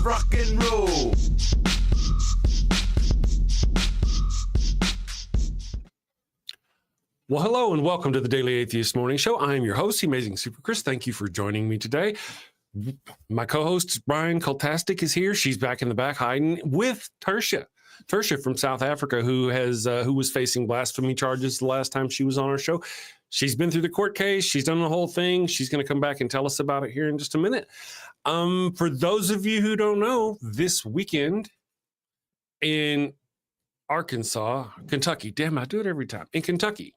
rock and roll. Well, hello and welcome to the Daily Atheist Morning Show. I am your host, the Amazing Super Chris. Thank you for joining me today. My co-host, Brian Kultastic, is here. She's back in the back hiding with Tersia. Tersia from South Africa, who was facing blasphemy charges the last time she was on our show. She's been through the court case. She's done the whole thing. She's going to come back and tell us about it here in just a minute. For those of you who don't know, this weekend in Kentucky, damn, I do it every time, in Kentucky,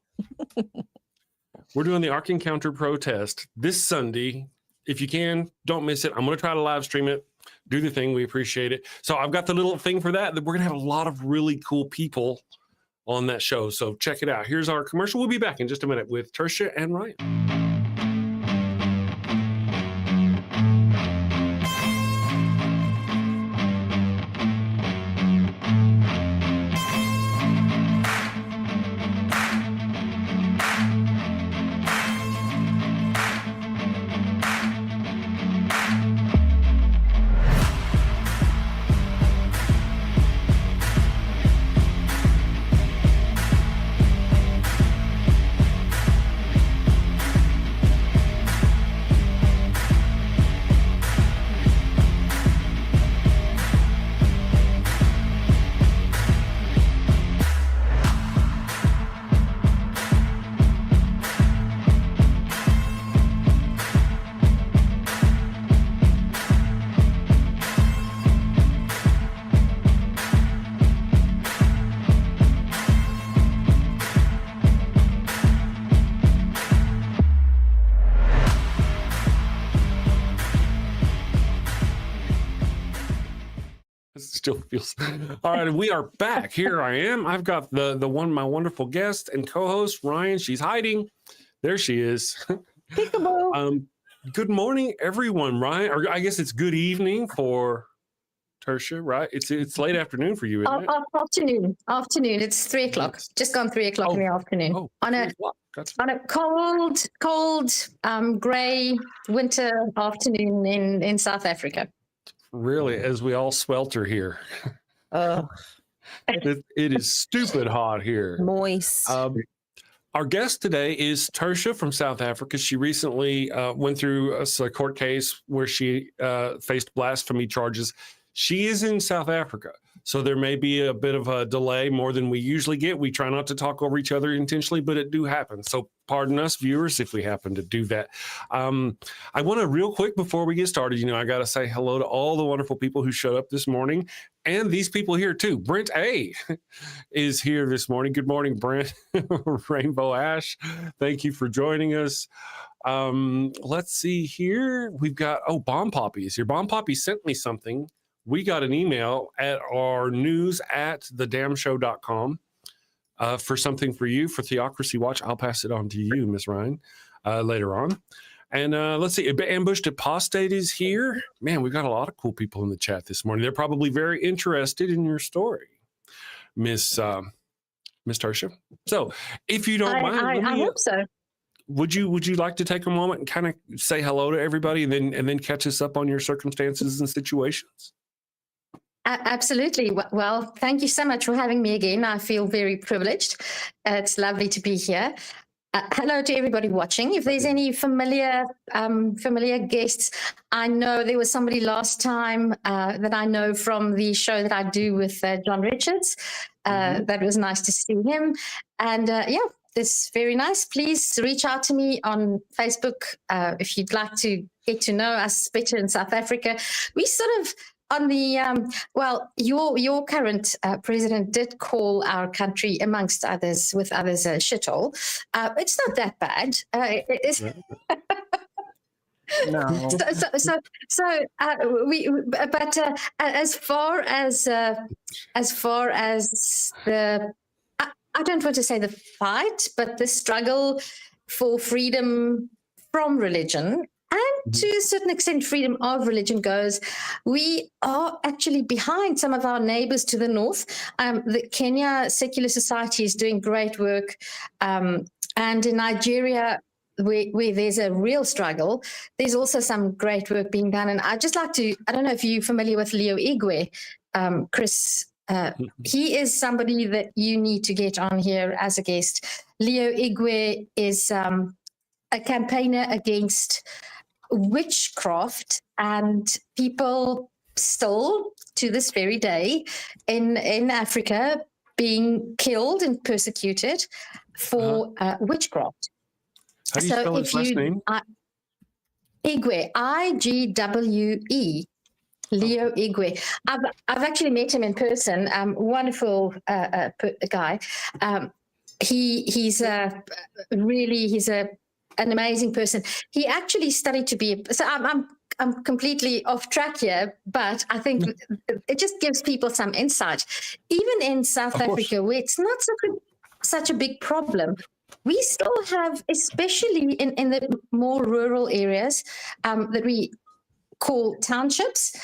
we're doing the Ark Encounter protest this Sunday. If you can, don't miss it. I'm going to try to live stream it. Do the thing. We appreciate it. So I've got the little thing for that. We're going to have a lot of really cool people on that show. So check it out. Here's our commercial. We'll be back in just a minute with Tersia and Ryan. Still feels all right. We are back. Here I am. I've got my wonderful guest and co-host Ryan. She's hiding. There she is. Peekaboo. Good morning, everyone. Ryan, or I guess it's good evening for Tersia, right? It's late afternoon for you, isn't it? Afternoon. It's 3 o'clock. Just gone 3 o'clock in the afternoon. On a cold, grey winter afternoon in South Africa. Really, as we all swelter here. Oh, it is stupid hot here. Moist. Our guest today is Tersia from South Africa. She recently went through a court case where she faced blasphemy charges. She is in South Africa, so there may be a bit of a delay, more than we usually get. We try not to talk over each other intentionally, but it do happen. So pardon us, viewers, if we happen to do that. I want to real quick before we get started, I got to say hello to all the wonderful people who showed up this morning, and these people here too. Brent A is here this morning. Good morning, Brent. Rainbow Ash, thank you for joining us. Let's see here. We've got, Bomb Poppy is here. Bomb Poppy sent me something. We got an email at our news@thedamnshow.com for something for you, for Theocracy Watch. I'll pass it on to you, Miss Ryan, later on. And let's see, Ambushed Apostate is here. Man, we've got a lot of cool people in the chat this morning. They're probably very interested in your story, Miss Tersia. So if you don't mind, I hope so. Would you like to take a moment and kind of say hello to everybody and then catch us up on your circumstances and situations? Absolutely. Well, thank you so much for having me again. I feel very privileged. It's lovely to be here. Hello to everybody watching. If there's any familiar guests, I know there was somebody last time that I know from the show that I do with John Richards. That was nice to see him. And it's very nice. Please reach out to me on Facebook if you'd like to get to know us better in South Africa. We sort of on the, your current president did call our country, amongst others, with others, a shithole. It's not that bad. It's No. But as far as the, I don't want to say the fight, but the struggle for freedom from religion, and to a certain extent, freedom of religion goes, we are actually behind some of our neighbors to the north. The Kenya Secular Society is doing great work. And in Nigeria, where there's a real struggle, there's also some great work being done. And I'd just like to, I don't know if you're familiar with Leo Igwe, Chris. He is somebody that you need to get on here as a guest. Leo Igwe is a campaigner against witchcraft, and people still, to this very day, in Africa, being killed and persecuted for witchcraft. How do you spell his last name? Igwe, I-G-W-E. Leo Igwe. I've actually met him in person. Wonderful guy. He's an amazing person. He actually studied to be. So I'm completely off track here, but I think it just gives people some insight. Even in South Africa, where it's not such a big problem, we still have, especially in the more rural areas that we call townships,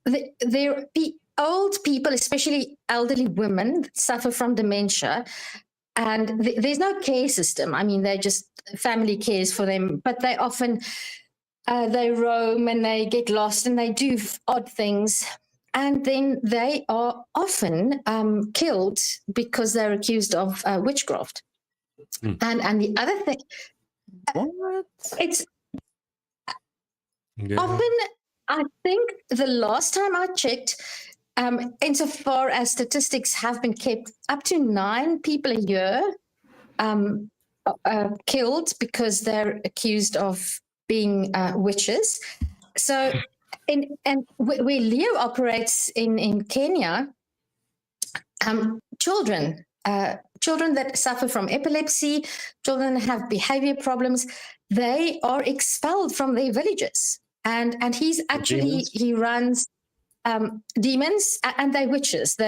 there be old people, especially elderly women, suffer from dementia, and there's no care system. I mean, they just family cares for them, but they often they roam and they get lost and they do odd things, and then they are often killed because they're accused of witchcraft. And the other thing, it's often, I think the last time I checked, insofar as statistics have been kept, up to 9 people a year killed because they're accused of being witches. So, where Leo operates in Kenya, children that suffer from epilepsy, children that have behavior problems, they are expelled from their villages. And he's actually, he runs demons, and they witches. So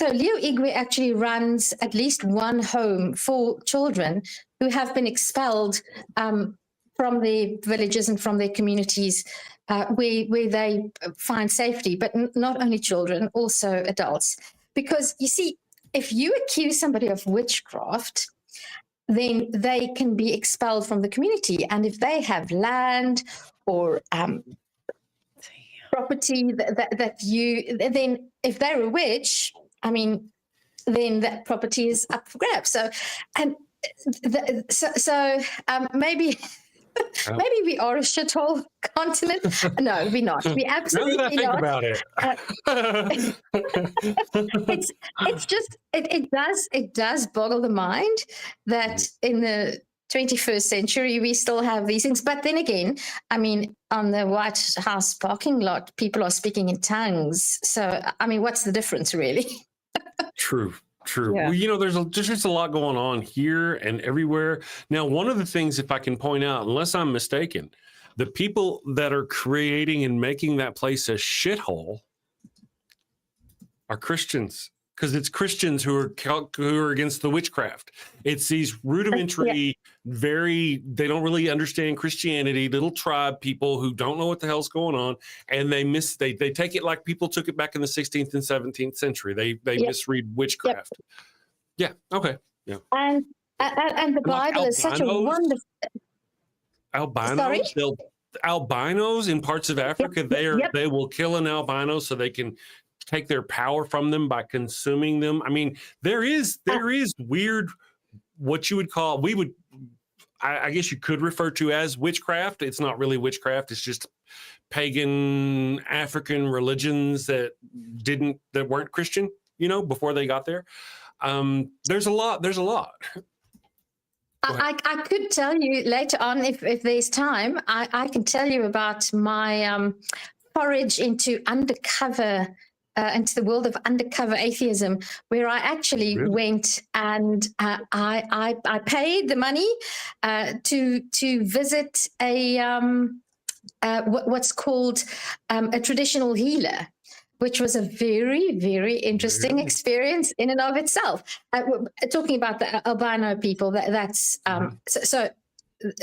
Leo Igwe actually runs at least one home for children who have been expelled from their villages and from their communities, where they find safety, but not only children, also adults. Because you see, if you accuse somebody of witchcraft, then they can be expelled from the community. And if they have land or property then if they're a witch, I mean, then that property is up for grabs. So, maybe we are a shithole continent. No, we're not. We absolutely now that I not. think about it. It does boggle the mind that in the 21st century we still have these things. But then again, I mean, on the White House parking lot, people are speaking in tongues. So, I mean, what's the difference, really? True. Yeah. Well, you know, there's just a lot going on here and everywhere. Now, one of the things, if I can point out, unless I'm mistaken, the people that are creating and making that place a shithole are Christians, because it's Christians who are against the witchcraft. It's these rudimentary, they don't really understand Christianity, little tribe people who don't know what the hell's going on, and they take it like people took it back in the 16th and 17th century. They misread witchcraft. Yeah. Okay. Yeah. And the Bible is such a wonderful. Albinos. Sorry? Albinos in parts of Africa, they will kill an albino so they can take their power from them by consuming them. I mean, there is weird, what you would call, I guess you could refer to as witchcraft. It's not really witchcraft. It's just pagan African religions that weren't Christian, before they got there. There's a lot. I could tell you later on if there's time. I can tell you about my forage into into the world of undercover atheism, where I actually went and I paid the money to visit what's called a traditional healer, which was a very, very interesting experience in and of itself. Talking about the albino people, that's so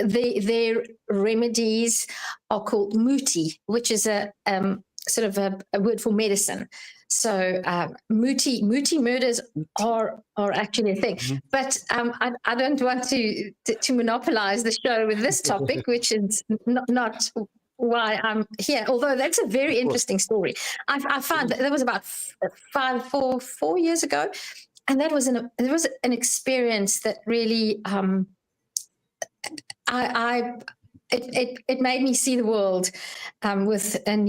their remedies are called muti, which is a sort of a word for medicine. So Muti murders are actually a thing. Mhm. But I don't want to monopolize the show with this topic, which is not why I'm here. Although that's a very interesting story. I found that was about 4 years ago, and that was an experience that really it made me see the world with in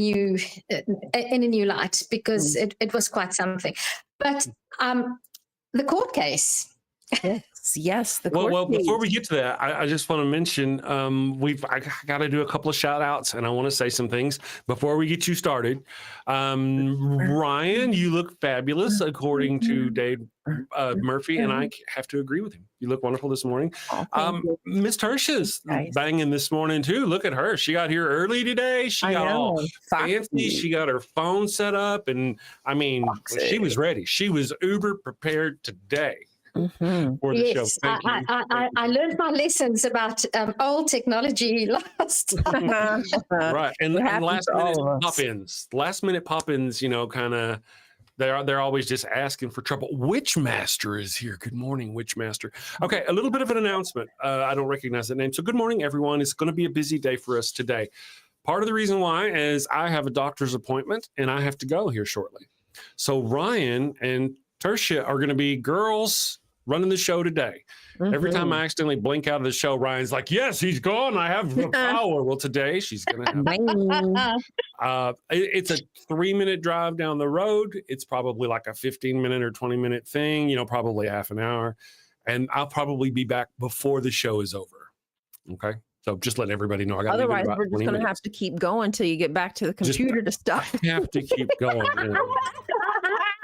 a new light, because it was quite something. But the court case. Yes. Well, before we get to that, I just want to mention I got to do a couple of shout outs, and I want to say some things before we get you started. Ryan, you look fabulous according to Dave Murphy, and I have to agree with him. You look wonderful this morning. Miss Tersia's banging this morning too. Look at her. She got here early today. She got all fancy. She got her phone set up, and I mean, she was ready. She was uber prepared today. For the show. I learned my lessons about old technology last. Right, and last minute pop-ins, you know, kind of. They're always just asking for trouble. Witchmaster is here. Good morning, Witchmaster. Okay, a little bit of an announcement. I don't recognize that name. So good morning, everyone. It's going to be a busy day for us today. Part of the reason why is I have a doctor's appointment, and I have to go here shortly. So Ryan and Tersia are going to be girls running the show today. Every time I accidentally blink out of the show, Ryan's like, yes, he's gone. I have the power. Well, today she's going to have it's a 3-minute drive down the road. It's probably like a 15-minute or 20-minute thing, you know, probably half an hour. And I'll probably be back before the show is over. Okay. So just letting everybody know. Otherwise, we're just going to have to keep going until you get back to the computer to stop. I have to keep going. You know.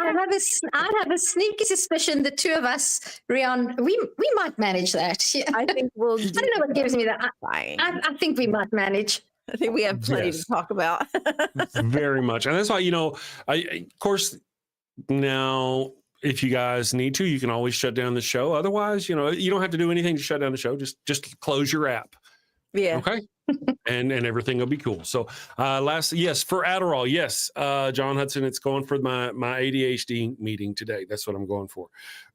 I have a sneaky suspicion the two of us, Rian, we might manage that. I think we'll. I don't know what gives me that. I think we might manage. I think we have plenty to talk about. Very much, and that's why, you know, of course, now if you guys need to, you can always shut down the show. Otherwise, you know, you don't have to do anything to shut down the show. Just close your app. Yeah. Okay. and everything will be cool. So for Adderall, yes, John Hudson, it's going for my ADHD meeting today. That's what I'm going for.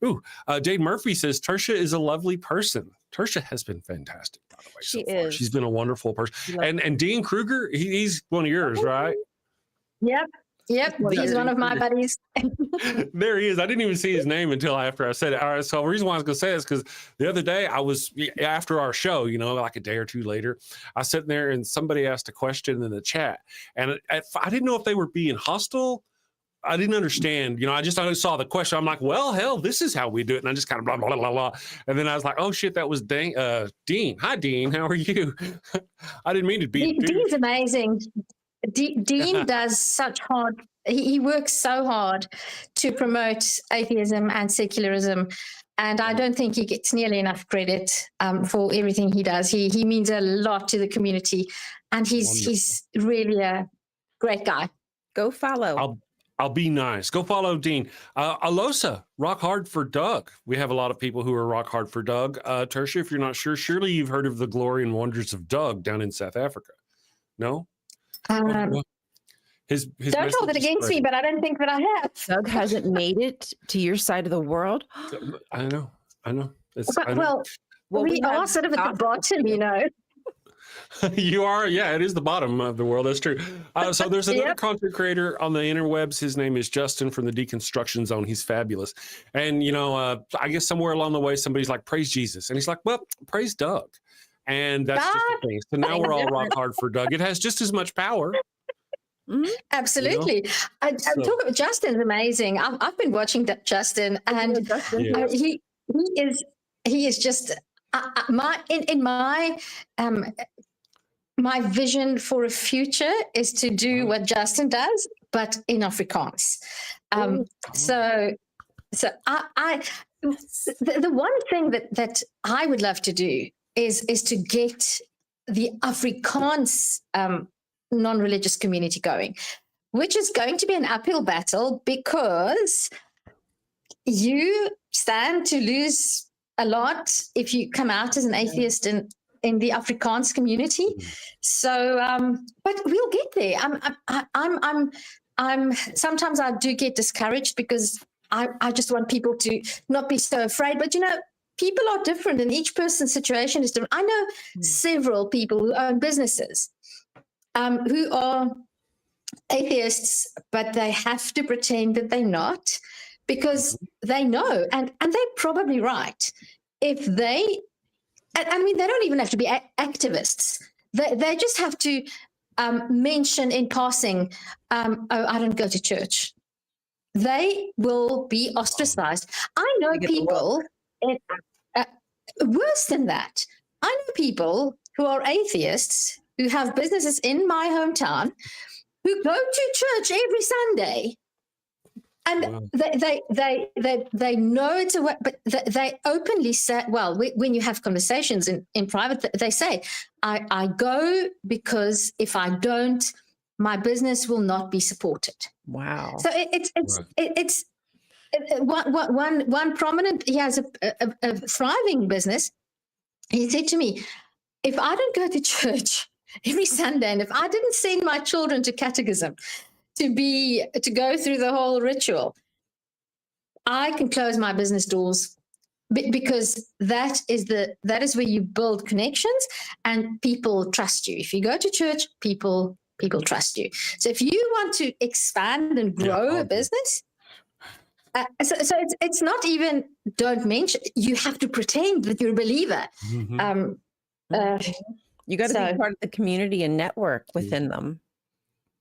Ooh, Dave Murphy says Tersia is a lovely person. Tersia has been fantastic, by the way. She is. She's been a wonderful person. And Dean Kruger, he's one of yours, right? Yep, he's one of my buddies. There he is. I didn't even see his name until after I said it. All right, so the reason why I was going to say this is because the other day I was, after our show, you know, like a day or two later, I was sitting there and somebody asked a question in the chat. And I didn't know if they were being hostile. I didn't understand. You know, I saw the question. I'm like, well, hell, this is how we do it. And I just kind of blah, blah, blah, blah. And then I was like, oh, shit, that was Dean. Hi, Dean. How are you? I didn't mean to be. Dean's amazing. Dean does such hard, he works so hard to promote atheism and secularism. And I don't think he gets nearly enough credit for everything he does. He means a lot to the community, and he's really a great guy. Go follow. I'll be nice. Go follow Dean. Alosa, rock hard for Doug. We have a lot of people who are rock hard for Doug. Tersia, if you're not sure, surely you've heard of the glory and wonders of Doug down in South Africa. No? His don't hold it against me, but I don't think that I have. Doug hasn't made it to your side of the world. I know. Well, we are sort of at the bottom, you know. You are, yeah. It is the bottom of the world. That's true. So there's another content creator on the interwebs. His name is Justin from the Deconstruction Zone. He's fabulous. And you know, I guess somewhere along the way, somebody's like, "Praise Jesus," and he's like, "Well, praise Doug." And that's just the thing. So now we're all rock hard for Doug. It has just as much power. Absolutely. You know? I'm talking about Justin's amazing. I've been watching Justin, and he is just my vision for a future is to do what Justin does, but in Afrikaans. So the one thing that I would love to do is to get the Afrikaans non-religious community going, which is going to be an uphill battle because you stand to lose a lot if you come out as an atheist in the Afrikaans community. So, but we'll get there. sometimes I do get discouraged because I just want people to not be so afraid. But, people are different and each person's situation is different. I know several people who own businesses who are atheists, but they have to pretend that they're not because they know, and they're probably right. If they, I mean, they don't even have to be activists. They just have to mention in passing, oh, I don't go to church. They will be ostracized. I know people, worse than that. I know people who are atheists who have businesses in my hometown who go to church every Sunday. And they know it's a way, but they openly say, well, when you have conversations in private, they say, I go because if I don't, my business will not be supported. Wow. So it's one prominent, he has a thriving business. He said to me, if I don't go to church every Sunday, and if I didn't send my children to catechism to go through the whole ritual, I can close my business doors because that is where you build connections and people trust you. If you go to church, people trust you. So if you want to expand and grow a business, so it's not even don't mention. You have to pretend that you're a believer. Mm-hmm. You got to be part of the community and network within them.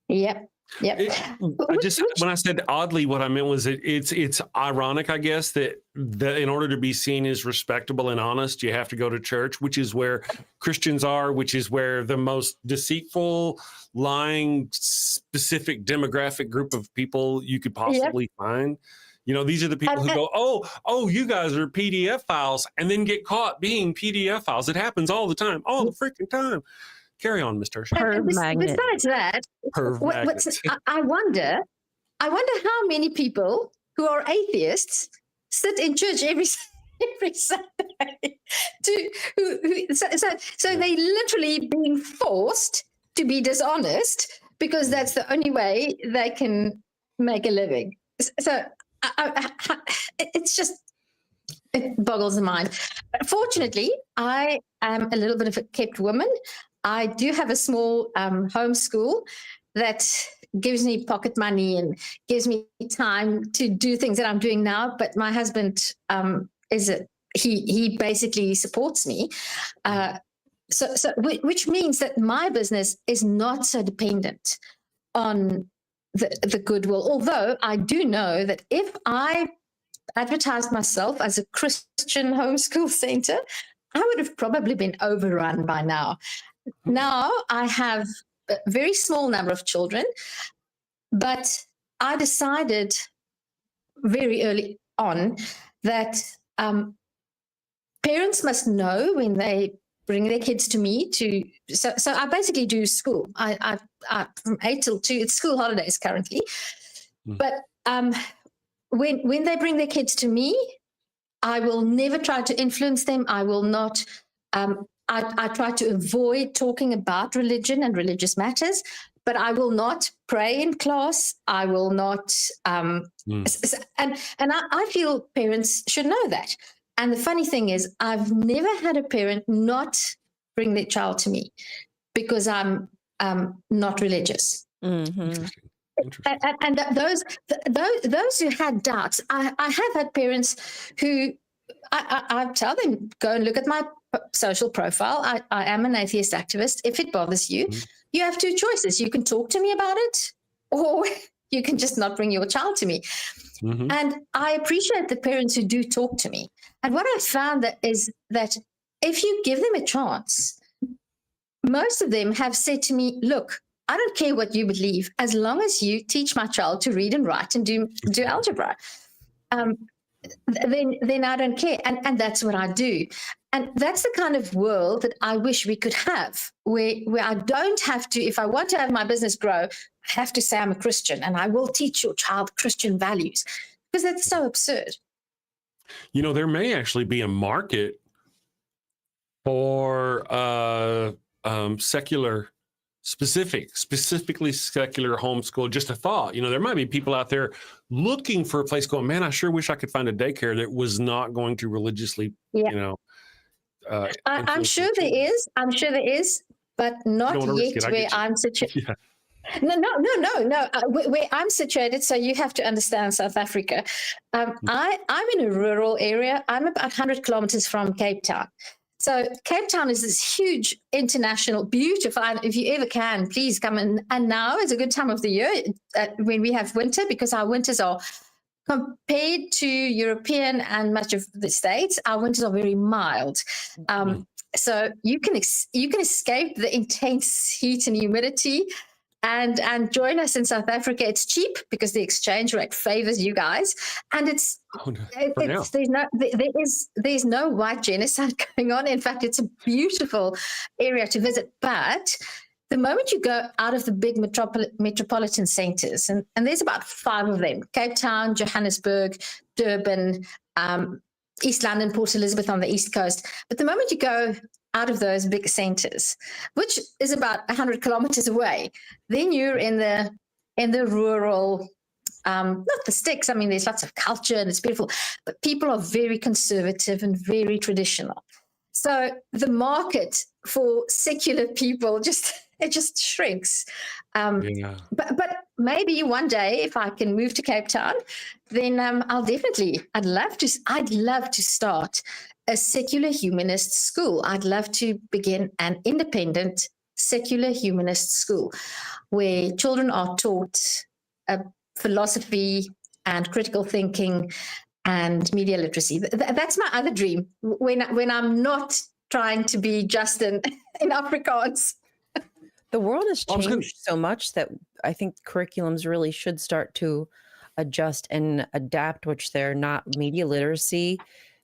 Yep. When I said oddly, what I meant was it's ironic, I guess, that in order to be seen as respectable and honest, you have to go to church, which is where Christians are, which is where the most deceitful, lying, specific demographic group of people you could possibly find. These are the people who go, oh, you guys are PDF files, and then get caught being PDF files. It happens all the time, all the freaking time. Carry on, Ms. Tersia. Besides that, I wonder how many people who are atheists sit in church every Sunday. So they literally being forced to be dishonest because that's the only way they can make a living. So it boggles the mind. But fortunately, I am a little bit of a kept woman. I do have a small homeschool that gives me pocket money and gives me time to do things that I'm doing now. But my husband he basically supports me. So which means that my business is not so dependent on the goodwill. Although I do know that if I advertised myself as a Christian homeschool center, I would have probably been overrun by now. Now I have a very small number of children, but I decided very early on that parents must know when they bring their kids to me so I basically do school. I from 8 till 2, it's school holidays currently. But when they bring their kids to me, I will never try to influence them. I will not, I try to avoid talking about religion and religious matters, but I will not pray in class. I will not, and I feel parents should know that. And the funny thing is, I've never had a parent not bring their child to me because I'm not religious. Mm-hmm. Interesting. And those who had doubts, I have had parents who I tell them, go and look at my social profile. I am an atheist activist. If it bothers you, you have two choices. You can talk to me about it, or you can just not bring your child to me. Mm-hmm. And I appreciate the parents who do talk to me. And what I found is that if you give them a chance, most of them have said to me, look, I don't care what you believe, as long as you teach my child to read and write and do algebra. Then I don't care. And that's what I do. And that's the kind of world that I wish we could have, where I don't have to, if I want to have my business grow, I have to say I'm a Christian and I will teach your child Christian values, because that's so absurd. There may actually be a market for secular specifically secular homeschool. Just a thought, there might be people out there looking for a place going, man, I sure wish I could find a daycare that was not going to religiously, I'm sure there is. I'm sure there is, but not yet where I'm situated. Yeah. No. Where I'm situated, so you have to understand South Africa. I'm in a rural area. I'm about 100 kilometers from Cape Town. So Cape Town is this huge international, beautiful, and if you ever can, please come in. And now is a good time of the year when we have winter, because our winters are, compared to European and much of the States, our winters are very mild. So you can escape the intense heat and humidity and join us in South Africa. It's cheap because the exchange rate favors you guys, and there's no white genocide going on. In fact, it's a beautiful area to visit. But the moment you go out of the big metropolitan centers, and there's about 5 of them: Cape Town, Johannesburg, Durban, East London, Port Elizabeth on the East Coast. But the moment you go out of those big centers, which is about 100 kilometers away, then you're in the rural, not the sticks. I mean, there's lots of culture and it's beautiful, but people are very conservative and very traditional. So the market for secular people just shrinks. But maybe one day, if I can move to Cape Town, then I'd love to start a secular humanist school. I'd love to begin an independent secular humanist school where children are taught philosophy and critical thinking and media literacy. That's my other dream when I'm not trying to be Justin in Afrikaans. The world has changed so much that I think curriculums really should start to adjust and adapt, which they're not. Media literacy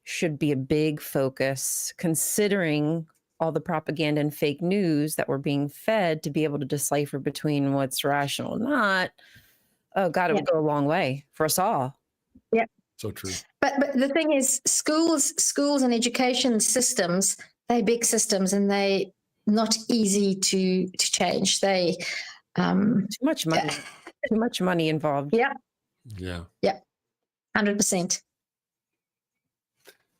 should be a big focus, considering all the propaganda and fake news that we're being fed, to be able to decipher between what's rational and not. Oh God, it would go a long way for us all. Yeah. So true. But the thing is, schools and education systems, they're big systems and they not easy to change. They too much money involved. Yeah. 100%.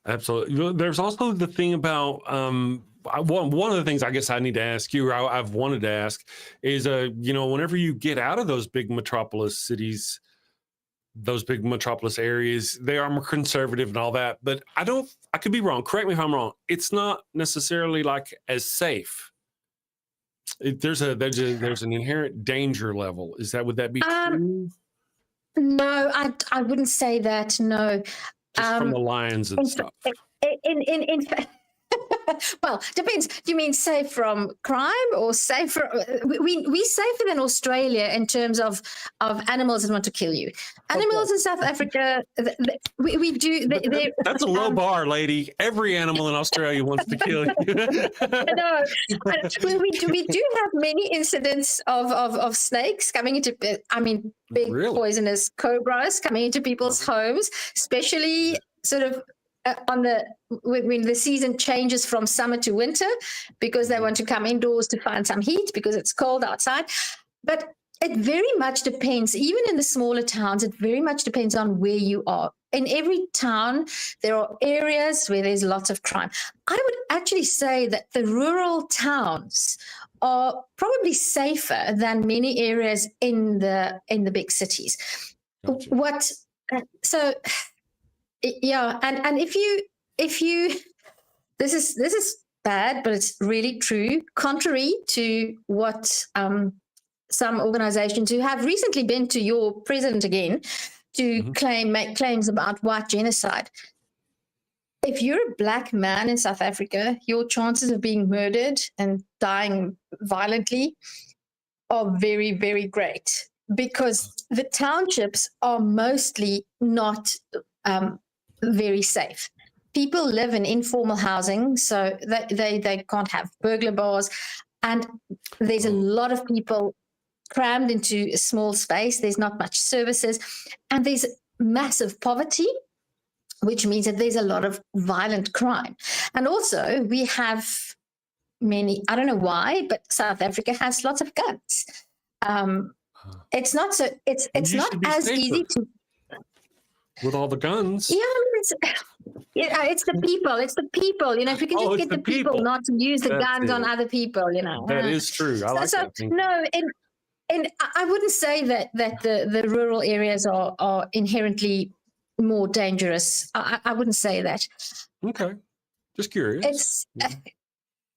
Absolutely. There's also the thing about one of the things I guess I need to ask you, or I've wanted to ask, is whenever you get out of those big metropolis cities, those big metropolis areas, they are more conservative and all that, but I could be wrong. Correct me if I'm wrong. It's not necessarily like as safe. There's an inherent danger level. Would that be true? No, I wouldn't say that. No. Just from the lions and stuff. In fact, well, depends. Do you mean safe from crime or safe from? We safer than Australia in terms of animals that want to kill you. Animals in South Africa, we do. That's a low bar, lady. Every animal in Australia wants to kill you. No, we do have many incidents of snakes coming into. Big poisonous cobras coming into people's homes, especially sort of. When the season changes from summer to winter, because they want to come indoors to find some heat because it's cold outside. But it very much depends, even in the smaller towns, it very much depends on where you are. In every town, there are areas where there's lots of crime. I would actually say that the rural towns are probably safer than many areas in the big cities. Gotcha. Yeah, and if you this is bad, but it's really true. Contrary to what some organizations who have recently been to your president again to make claims about white genocide. If you're a Black man in South Africa, your chances of being murdered and dying violently are very, very great, because the townships are mostly not very safe. People live in informal housing, so they can't have burglar bars, and there's a lot of people crammed into a small space. There's not much services, and there's massive poverty, which means that there's a lot of violent crime. And also we have many, I don't know why, but South Africa has lots of guns. It's not so, it's not as easy to. With all the guns. Yeah, it's the people. It's the people. You know, if we can just get the people not to use the guns on other people, you know. That is true. I like that. No, and I wouldn't say that the rural areas are inherently more dangerous. I wouldn't say that. Okay, just curious. It's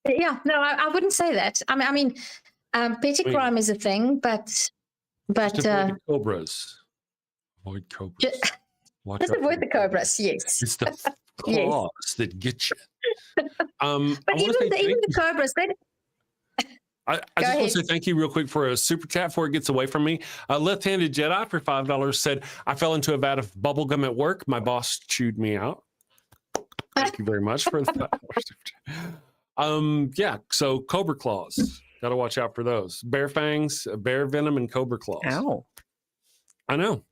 I wouldn't say that. I mean, petty crime is a thing, but avoid cobras. Avoid cobras. Just avoid the cobras. Yes, it's the claws that get you. But even the cobras, I just want to say thank you real quick for a super chat before it gets away from me. Left-handed Jedi for $5 said, I fell into a vat of bubblegum at work. My boss chewed me out. Thank you very much for the $5. Yeah, so cobra claws. Got to watch out for those. Bear fangs, bear venom, and cobra claws. Ow. I know.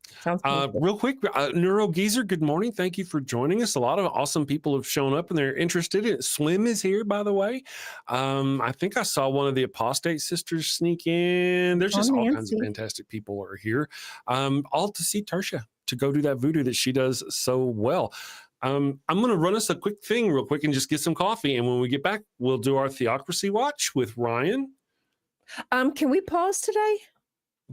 Real quick, Neuro Geezer, good morning. Thank you for joining us. A lot of awesome people have shown up and they're interested in it. Slim is here, by the way. I think I saw one of the apostate sisters sneak in. There's just all kinds of fantastic people are here. All to see Tersia, to go do that voodoo that she does so well. I'm going to run us a quick thing real quick and just get some coffee. And when we get back, we'll do our Theocracy Watch with Ryan. Can we pause today?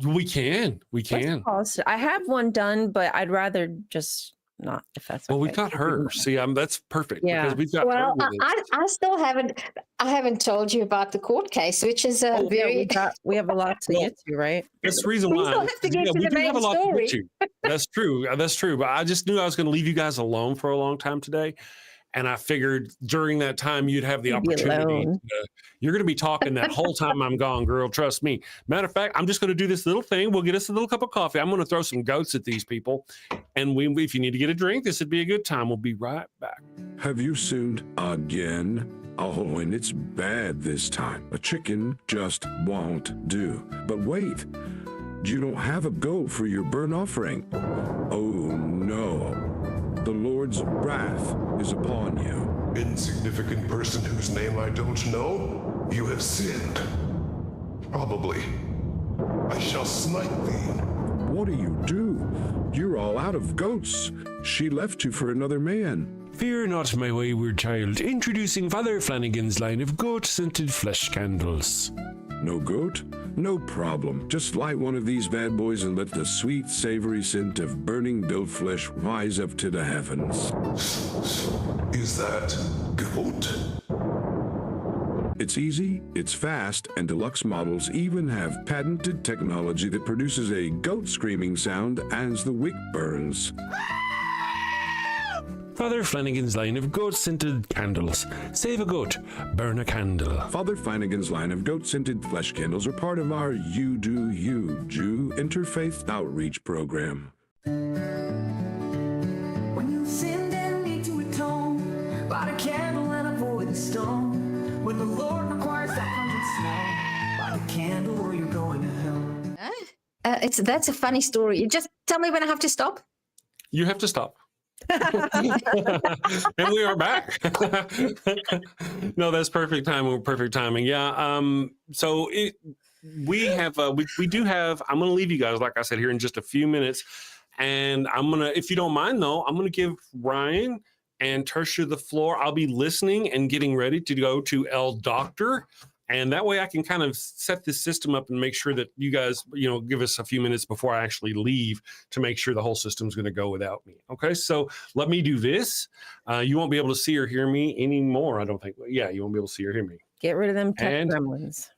We can. Let's pause. I have one done, but I'd rather just not, if that's okay. Well, we've got her. See, that's perfect. Yeah. Because we've got her with I still haven't told you about the court case, which is we have a lot to get to, right? That's the reason why. We still have to get to the main story. That's true. That's true. But I just knew I was going to leave you guys alone for a long time today. And I figured during that time, you'd have the opportunity. You're going to be talking that whole time I'm gone, girl. Trust me. Matter of fact, I'm just going to do this little thing. We'll get us a little cup of coffee. I'm going to throw some goats at these people. And if you need to get a drink, this would be a good time. We'll be right back. Have you sinned again? Oh, and it's bad this time. A chicken just won't do. But wait, you don't have a goat for your burnt offering. Oh, no. The Lord's wrath is upon you. Insignificant person whose name I don't know, you have sinned. Probably. I shall smite thee. What do? You're all out of goats. She left you for another man. Fear not, my wayward child. Introducing Father Flanagan's line of goat-scented flesh candles. No goat? No problem. Just light one of these bad boys and let the sweet, savory scent of burning goat flesh rise up to the heavens. Is that goat? It's easy, it's fast, and deluxe models even have patented technology that produces a goat screaming sound as the wick burns. Father Flanagan's line of goat-scented candles. Save a goat, burn a candle. Father Flanagan's line of goat-scented flesh candles are part of our You Do You Jew interfaith outreach program. When you sinned and need to atone, light a candle and avoid the stone. When the Lord requires that 100 snow, light a candle or you're going to hell. That's a funny story. You just tell me when I have to stop. You have to stop. And we are back. No, that's perfect time. Perfect timing. Yeah. So we have, we do have, I'm going to leave you guys, like I said, here in just a few minutes. And I'm going to, if you don't mind though, I'm going to give Ryan and Tersia the floor. I'll be listening and getting ready to go to El Doctor. And that way I can kind of set this system up and make sure that you guys, give us a few minutes before I actually leave to make sure the whole system's going to go without me. Okay, so let me do this. You won't be able to see or hear me anymore, I don't think. Yeah, you won't be able to see or hear me. Get rid of them tech gremlins.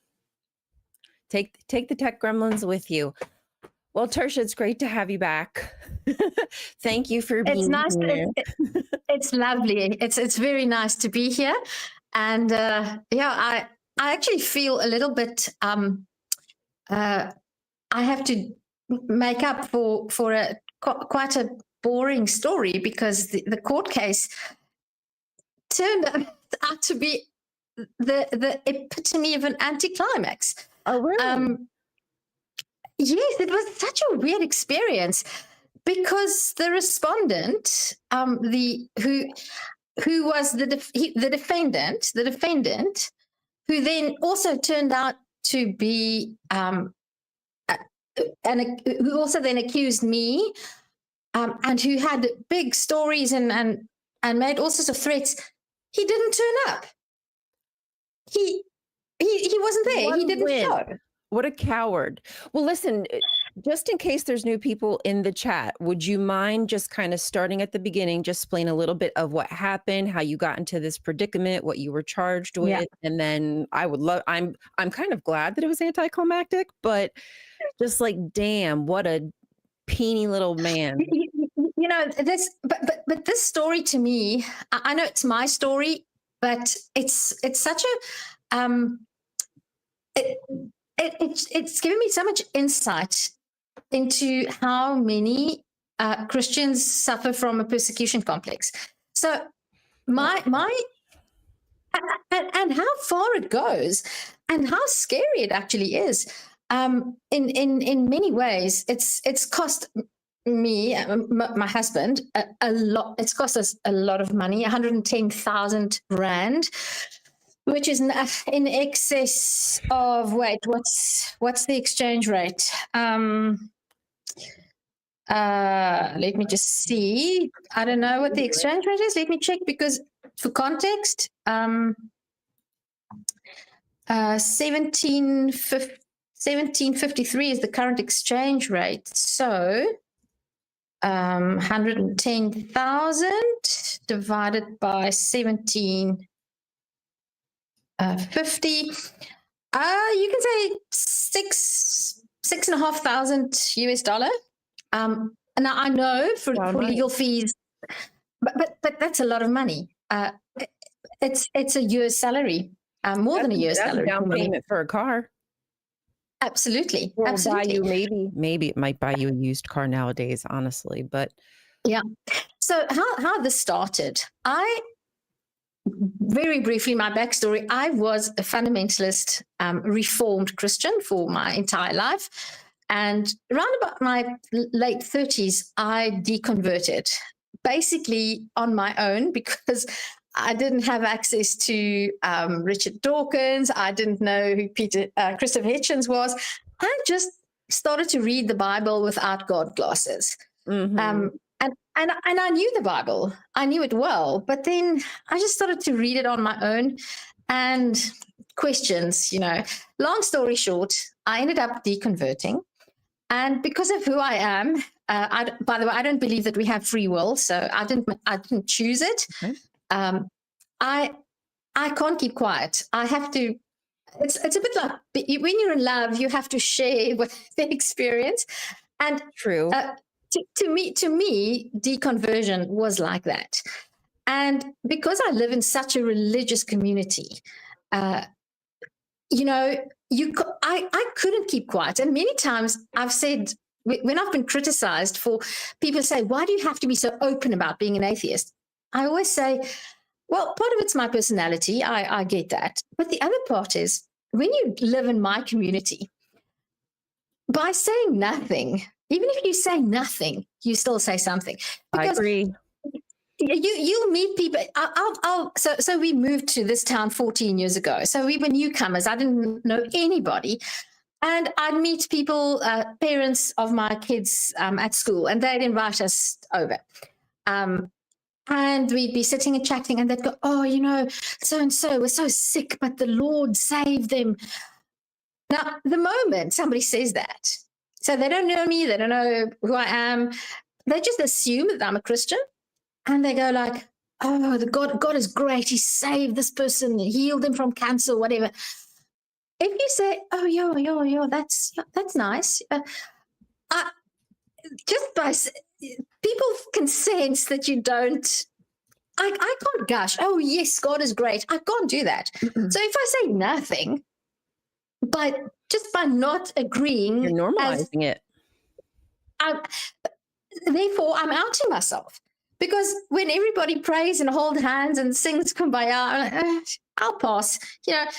Take the tech gremlins with you. Well, Tersia, it's great to have you back. Thank you for being here. It's lovely. It's very nice to be here. And I actually feel a little bit, I have to make up for quite a boring story because the court case turned out to be the epitome of an anticlimax. Oh, really? Yes, it was such a weird experience because the respondent, who was the defendant, who then also turned out to be, and who also then accused me, and who had big stories and made all sorts of threats. He didn't turn up. He wasn't there. He didn't show. What a coward. Well, listen, just in case there's new people in the chat, would you mind just kind of starting at the beginning, just explain a little bit of what happened, how you got into this predicament, what you were charged with? Yeah. And then I would love, I'm kind of glad that it was anticlimactic, but just like, damn, what a peeny little man. You know, this, but this story to me, I know it's my story, but it's such a, it's given me so much insight into how many Christians suffer from a persecution complex. So and how far it goes, and how scary it actually is. In many ways, it's cost me, my husband, a lot. It's cost us a lot of money, 110,000 rand. Which is in excess of, wait, what's the exchange rate? Let me just see. I don't know what the exchange rate is. Let me check, because for context, 1753 is the current exchange rate. So 110,000 divided by 1750. You can say $6,500 US. Now I know for legal fees, but that's a lot of money. It's a year's salary, more than a year's salary. Down payment for a car. Absolutely, Or absolutely. Buy you, maybe it might buy you a used car nowadays, honestly. But yeah. So how this started, very briefly, my backstory, I was a fundamentalist, reformed Christian for my entire life. And around about my late 30s, I deconverted, basically on my own, because I didn't have access to Richard Dawkins. I didn't know who Christopher Hitchens was. I just started to read the Bible without God glasses. Mm-hmm. And I knew the Bible. I knew it well. But then I just started to read it on my own, and questions, long story short, I ended up deconverting. And because of who I am, by the way, I don't believe that we have free will. So I didn't choose it. Okay. I can't keep quiet. I have to, it's a bit like when you're in love, you have to share with the experience. And true. To me, deconversion was like that. And because I live in such a religious community, I couldn't keep quiet. And many times I've said, when I've been criticized for, people say, why do you have to be so open about being an atheist? I always say, well, part of it's my personality. I get that. But the other part is, when you live in my community, by saying nothing, even if you say nothing, you still say something. Because I agree. You'll meet people. So we moved to this town 14 years ago. So we were newcomers. I didn't know anybody. And I'd meet people, parents of my kids at school, and they'd invite us over. And we'd be sitting and chatting, and they'd go, oh, so-and-so was so sick, but the Lord saved them. Now, the moment somebody says that, so they don't know me, they don't know who I am, they just assume that I'm a Christian, and they go like, oh, God is great, he saved this person, healed them from cancer, whatever. If you say, oh, yo, that's nice, people can sense that you don't. I can't gush, oh, yes, God is great. I can't do that. Mm-mm. So if I say nothing, but just by not agreeing, you're normalizing it. Therefore, I'm outing myself, because when everybody prays and hold hands and sings Kumbaya, I'll pass. Yeah.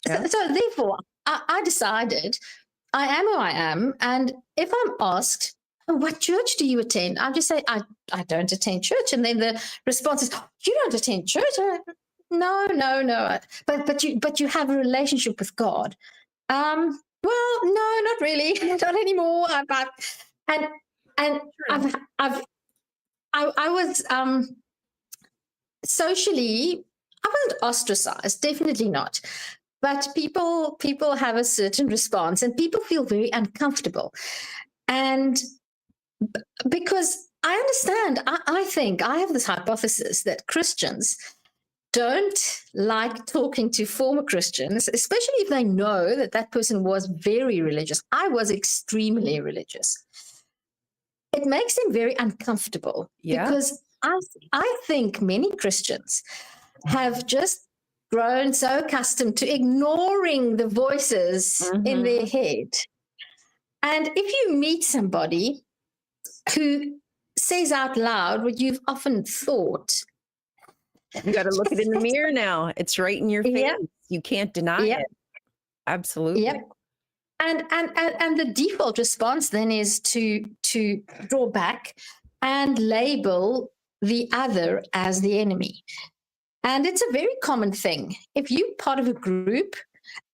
So therefore, I decided I am who I am, and if I'm asked, oh, what church do you attend? I'll just say I don't attend church, and then the response is, you don't attend church? no. But you have a relationship with God. Well, no, not really, not anymore. I was socially, I wasn't ostracized, definitely not. But people have a certain response, and people feel very uncomfortable. And because I understand, I think I have this hypothesis that Christians don't like talking to former Christians, especially if they know that that person was very religious. I was extremely religious. It makes them very uncomfortable because I think many Christians have just grown so accustomed to ignoring the voices in their head. And if you meet somebody who says out loud what you've often thought, you got to look it in the mirror now. It's right in your face. Yep. You can't deny it. Absolutely. Yep. And the default response then is to draw back and label the other as the enemy. And it's a very common thing. If you're part of a group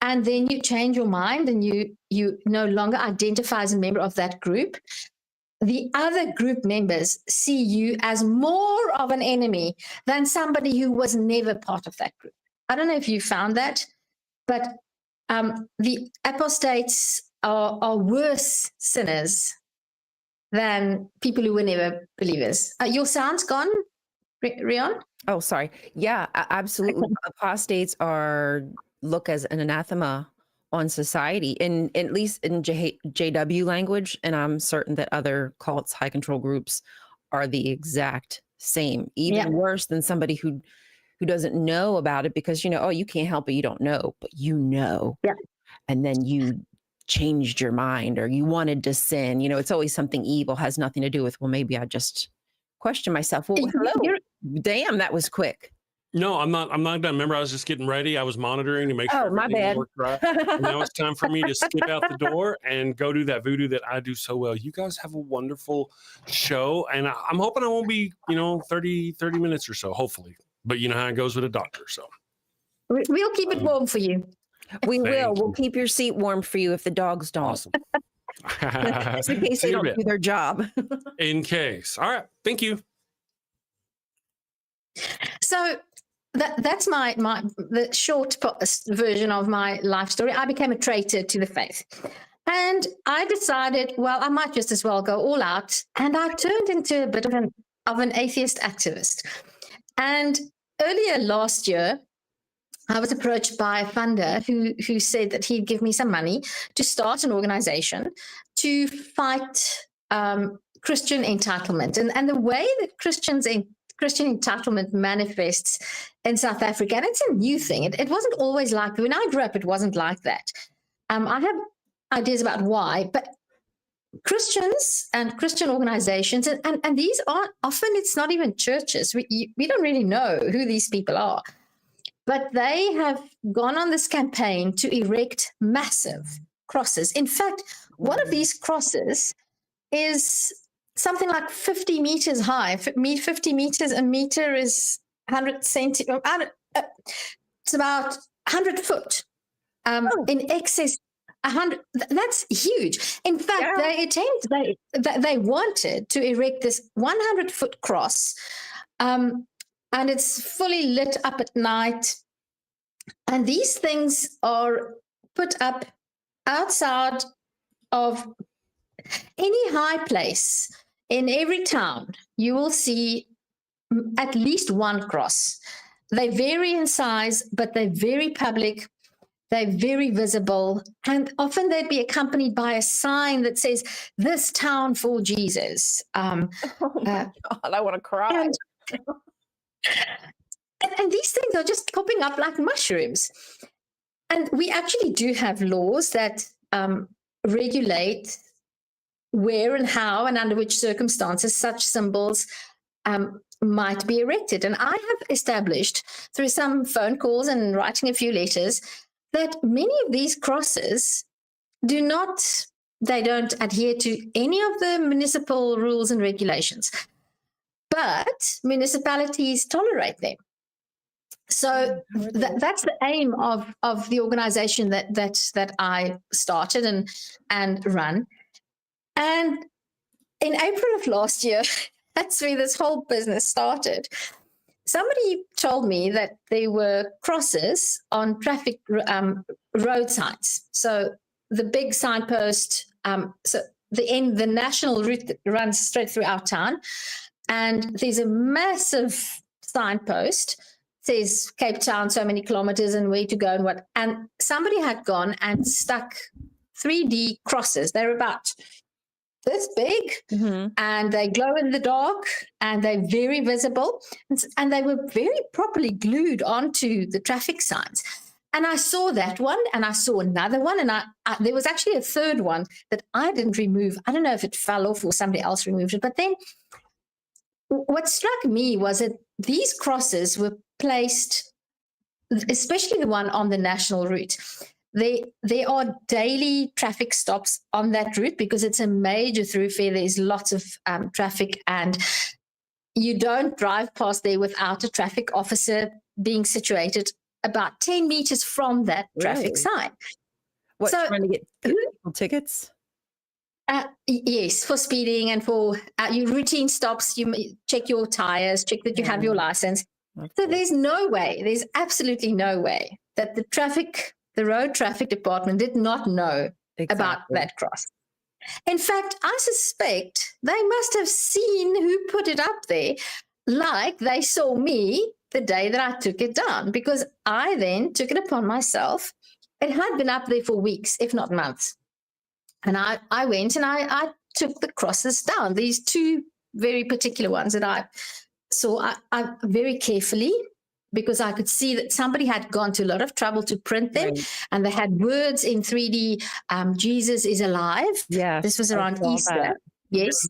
and then you change your mind and you no longer identify as a member of that group, the other group members see you as more of an enemy than somebody who was never part of that group. I don't know if you found that, but the apostates are worse sinners than people who were never believers. Your sound's gone, Rion? Oh, sorry. Yeah, absolutely. Apostates look as an anathema on society, at least in JW language, and I'm certain that other cults, high control groups, are the exact same. Even worse than somebody who doesn't know about it, because you can't help it, you don't know, but and then you changed your mind or you wanted to sin. It's always something evil, has nothing to do with, well, maybe I just question myself. Well, hello, damn, that was quick. No, I'm not done. Remember, I was just getting ready. I was monitoring to make sure my bad. worked right. And now it's time for me to skip out the door and go do that voodoo that I do so well. You guys have a wonderful show, and I'm hoping I won't be, 30 minutes or so, hopefully. But you know how it goes with a doctor, so. We'll keep it warm for you. We will. We'll keep your seat warm for you if the dogs don't. Awesome. Just in case they don't do their job. In case. All right. Thank you. So that's the short version of my life story. I became a traitor to the faith. And I decided, well, I might just as well go all out. And I turned into a bit of an atheist activist. And earlier last year, I was approached by a funder who said that he'd give me some money to start an organization to fight Christian entitlement. And the way that Christian entitlement manifests in South Africa, and it's a new thing. It wasn't always like that. When I grew up, it wasn't like that. I have ideas about why, but Christians and Christian organizations, and these are often, it's not even churches. We don't really know who these people are. But they have gone on this campaign to erect massive crosses. In fact, one of these crosses is something like 50 meters high. 50 meters, a meter is 100 centimeters. It's about 100 foot. In excess, 100. That's huge. In fact, they wanted to erect this 100-foot cross. And it's fully lit up at night. And these things are put up outside of any high place in every town. You will see at least one cross. They vary in size, but they're very public. They're very visible. And often they'd be accompanied by a sign that says, "This town for Jesus." Oh my God, I want to cry. And these things are just popping up like mushrooms. And we actually do have laws that regulate where and how and under which circumstances such symbols might be erected. And I have established through some phone calls and writing a few letters that many of these crosses don't adhere to any of the municipal rules and regulations. But municipalities tolerate them. So that's the aim of the organization that I started and run. And in April of last year, that's where this whole business started. Somebody told me that there were crosses on traffic road signs. So the big signpost, so the national route that runs straight through our town, and there's a massive signpost, says Cape Town, so many kilometers and where to go and what. And somebody had gone and stuck 3D crosses. They're about this big, and they glow in the dark, and they're very visible, and they were very properly glued onto the traffic signs. And I saw that one, and I saw another one, and there was actually a third one that I didn't remove. I don't know if it fell off or somebody else removed it, but then what struck me was that these crosses were placed, especially the one on the national route. There are daily traffic stops on that route because it's a major thoroughfare. There's lots of traffic, and you don't drive past there without a traffic officer being situated about 10 meters from that traffic sign. What, so, trying to get people tickets? Yes, for speeding and for your routine stops. You check your tires, check that you have your license. So there's no way, there's absolutely no way that the road traffic department did not know about that cross. In fact, I suspect they must have seen who put it up there, like they saw me the day that I took it down, because I then took it upon myself. It had been up there for weeks, if not months. And I went and I took the crosses down, these two very particular ones that I saw I very carefully, because I could see that somebody had gone to a lot of trouble to print them, and they had words in 3D, Jesus is alive. Yeah, this was around Easter. Yes.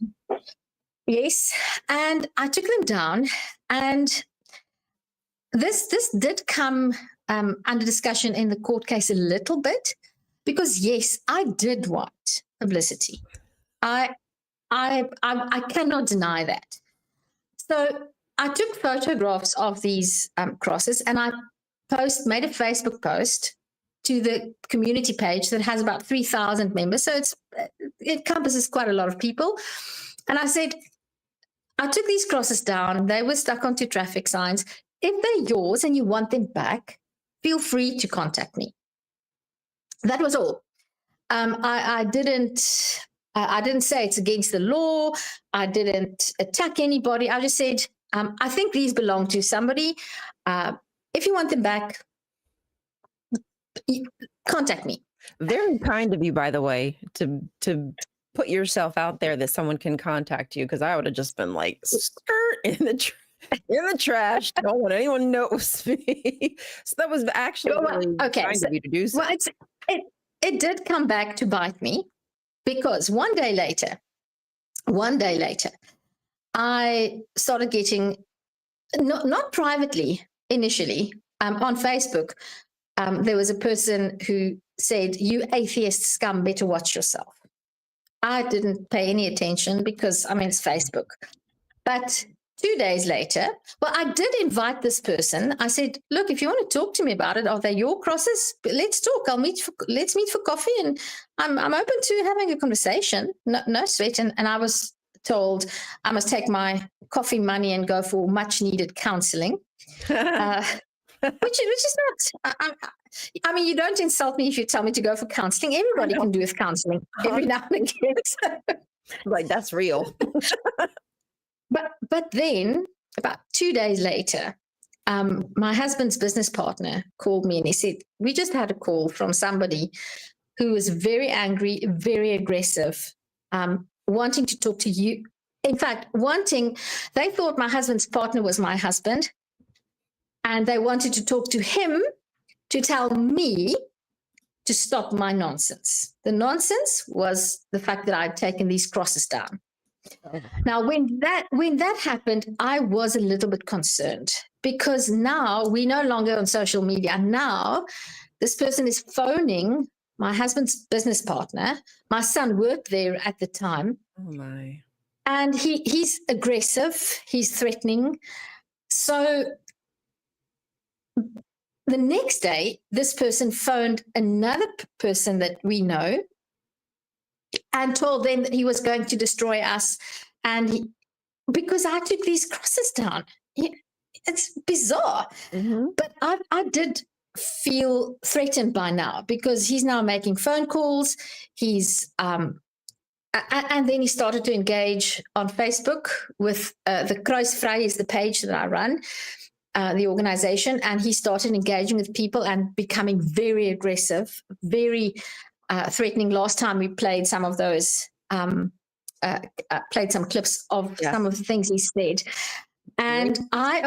Yes. And I took them down, and this did come under discussion in the court case a little bit, because yes, I did want publicity. I cannot deny that. So I took photographs of these crosses, and I made a Facebook post to the community page that has about 3,000 members. So it encompasses quite a lot of people. And I said, I took these crosses down. They were stuck onto traffic signs. If they're yours and you want them back, feel free to contact me. That was all. I didn't say it's against the law. I didn't attack anybody. I just said, I think these belong to somebody. If you want them back, contact me. Very kind of you, by the way, to put yourself out there that someone can contact you, because I would have just been like, skirt in the trash. Don't want anyone knows me. So that was actually really kind of you to do so. Well, it did come back to bite me, because one day later, I started getting, not privately initially, on Facebook, there was a person who said, "You atheist scum, better watch yourself." I didn't pay any attention because, it's Facebook. But 2 days later, well, I did invite this person. I said, look, if you want to talk to me about it, are they your crosses? Let's talk. Let's meet for coffee, and I'm open to having a conversation. No sweat. And I was told I must take my coffee money and go for much needed counseling, which is not, you don't insult me if you tell me to go for counseling. Everybody can do with counseling every now and again. Like, that's real. But then about 2 days later, my husband's business partner called me, and he said, we just had a call from somebody who was very angry, very aggressive, wanting to talk to you. In fact, they thought my husband's partner was my husband, and they wanted to talk to him to tell me to stop my nonsense. The nonsense was the fact that I'd taken these crosses down. Now, when that happened, I was a little bit concerned, because now we're no longer on social media. Now this person is phoning my husband's business partner. My son worked there at the time. Oh my. And he's aggressive. He's threatening. So the next day, this person phoned another person that we know and told them that he was going to destroy us. And because I took these crosses down. It's bizarre. But I did feel threatened by now, because he's now making phone calls. He's and then he started to engage on Facebook with the Kruisvrij is the page that I run, the organization, and he started engaging with people and becoming very aggressive, very threatening. Last time we played some of those, played some clips of some of the things he said, and I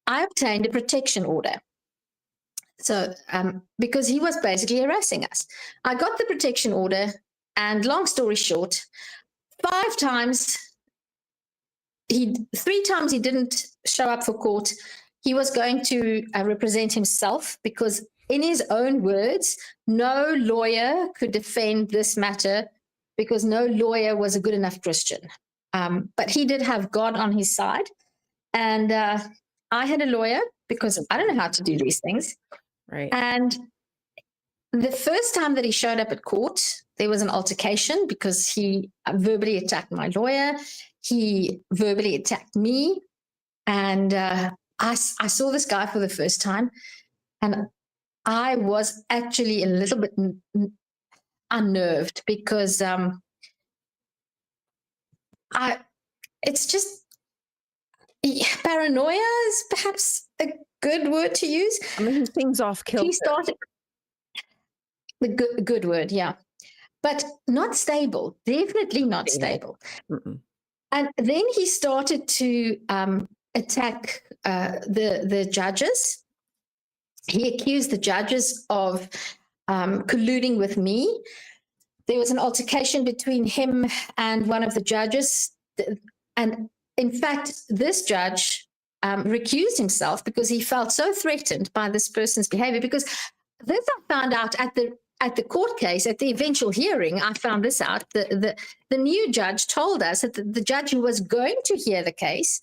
obtained a protection order. So because he was basically harassing us, I got the protection order. And long story short, 3 times he didn't show up for court. He was going to represent himself, because in his own words, no lawyer could defend this matter, because no lawyer was a good enough Christian. But he did have God on his side. And I had a lawyer, because I don't know how to do these things. Right. And the first time that he showed up at court, there was an altercation, because he verbally attacked my lawyer. He verbally attacked me. And I saw this guy for the first time. And I was actually a little bit unnerved, because it's just, paranoia is perhaps a good word to use. I mean, things off kilter. He started, the good word, yeah. But not stable, definitely not stable. And then he started to attack the judges. He accused the judges of colluding with me. There was an altercation between him and one of the judges. And in fact, this judge recused himself, because he felt so threatened by this person's behavior. Because this I found out at the court case, at the eventual hearing, I found this out. The new judge told us that the judge who was going to hear the case,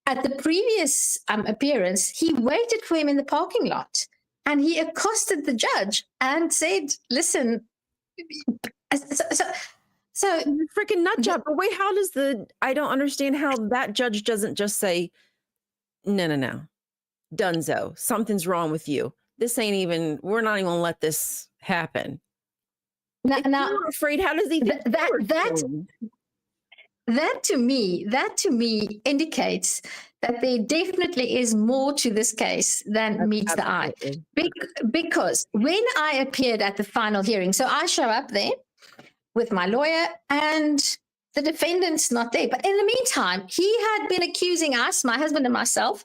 at the previous appearance, he waited for him in the parking lot, and he accosted the judge and said, listen, so freaking nut job. But wait, how does I don't understand how that judge doesn't just say, no, Dunzo, something's wrong with you. This ain't even, we're not even gonna let this happen. Now, you're afraid, how does he think that to me indicates that there definitely is more to this case than meets the eye. Because when I appeared at the final hearing, so I show up there with my lawyer, and the defendant's not there. But in the meantime, he had been accusing us, my husband and myself,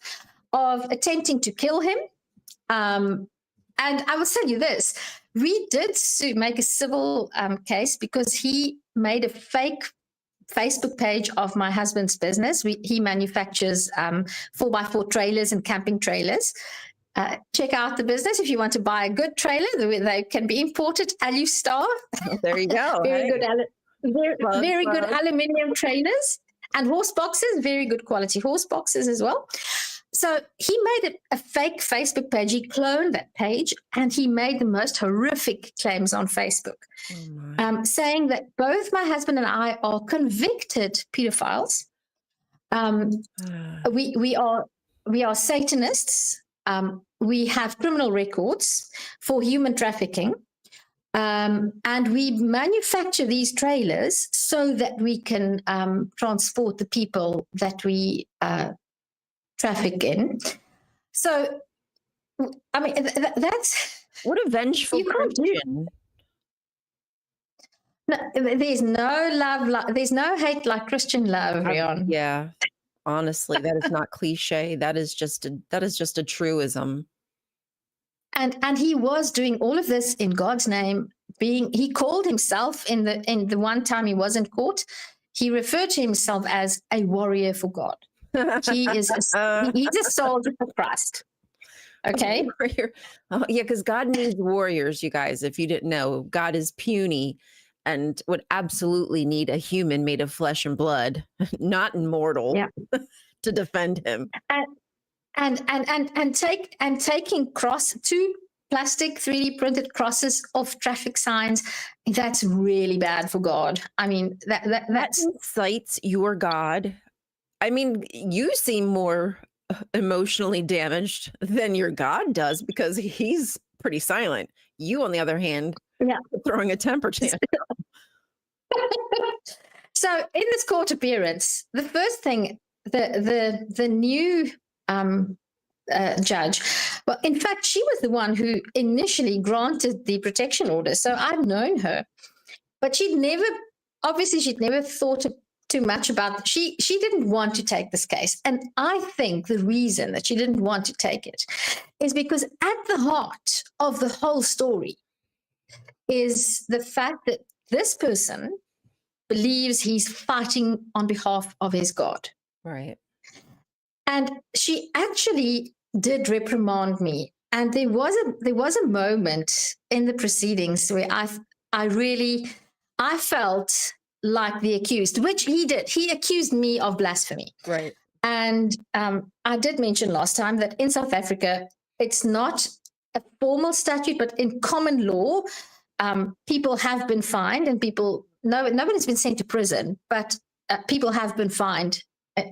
of attempting to kill him. And I will tell you this, we did make a civil case, because he made a fake Facebook page of my husband's business. He manufactures 4x4 trailers and camping trailers. Check out the business if you want to buy a good trailer. They can be imported. Alustar. There you go. Very good aluminium trailers, and horse boxes. Very good quality horse boxes as well. So he made a fake Facebook page. He cloned that page, and he made the most horrific claims on Facebook, saying that both my husband and I are convicted pedophiles. We are Satanists. We have criminal records for human trafficking. And we manufacture these trailers so that we can transport the people that we traffic in. So, I mean, that's what a vengeful Christian. No, there's no love, there's no hate like Christian love, Rion. Yeah, honestly, that is not cliche. That is just a truism. And he was doing all of this in God's name. He called himself in the one time he was in court, he referred to himself as a warrior for God. He's a soldier for Christ. Okay. Oh, yeah, because God needs warriors, you guys. If you didn't know, God is puny and would absolutely need a human made of flesh and blood, not immortal, to defend him. taking two plastic 3D printed crosses off traffic signs, that's really bad for God. I mean, that's incites your God. I mean, you seem more emotionally damaged than your God does because he's pretty silent. You, on the other hand, throwing a temper tantrum. So in this court appearance, the first thing, the new judge, well, in fact, she was the one who initially granted the protection order. So I've known her, but she'd never thought too much about it. She didn't want to take this case. And I think the reason that she didn't want to take it is because at the heart of the whole story is the fact that this person believes he's fighting on behalf of his God. Right. And she actually did reprimand me. And there was a moment in the proceedings where I felt like the accused, which he did. He accused me of blasphemy. Right. And I did mention last time that in South Africa, it's not a formal statute, but in common law, people have been fined, and nobody's been sent to prison, but people have been fined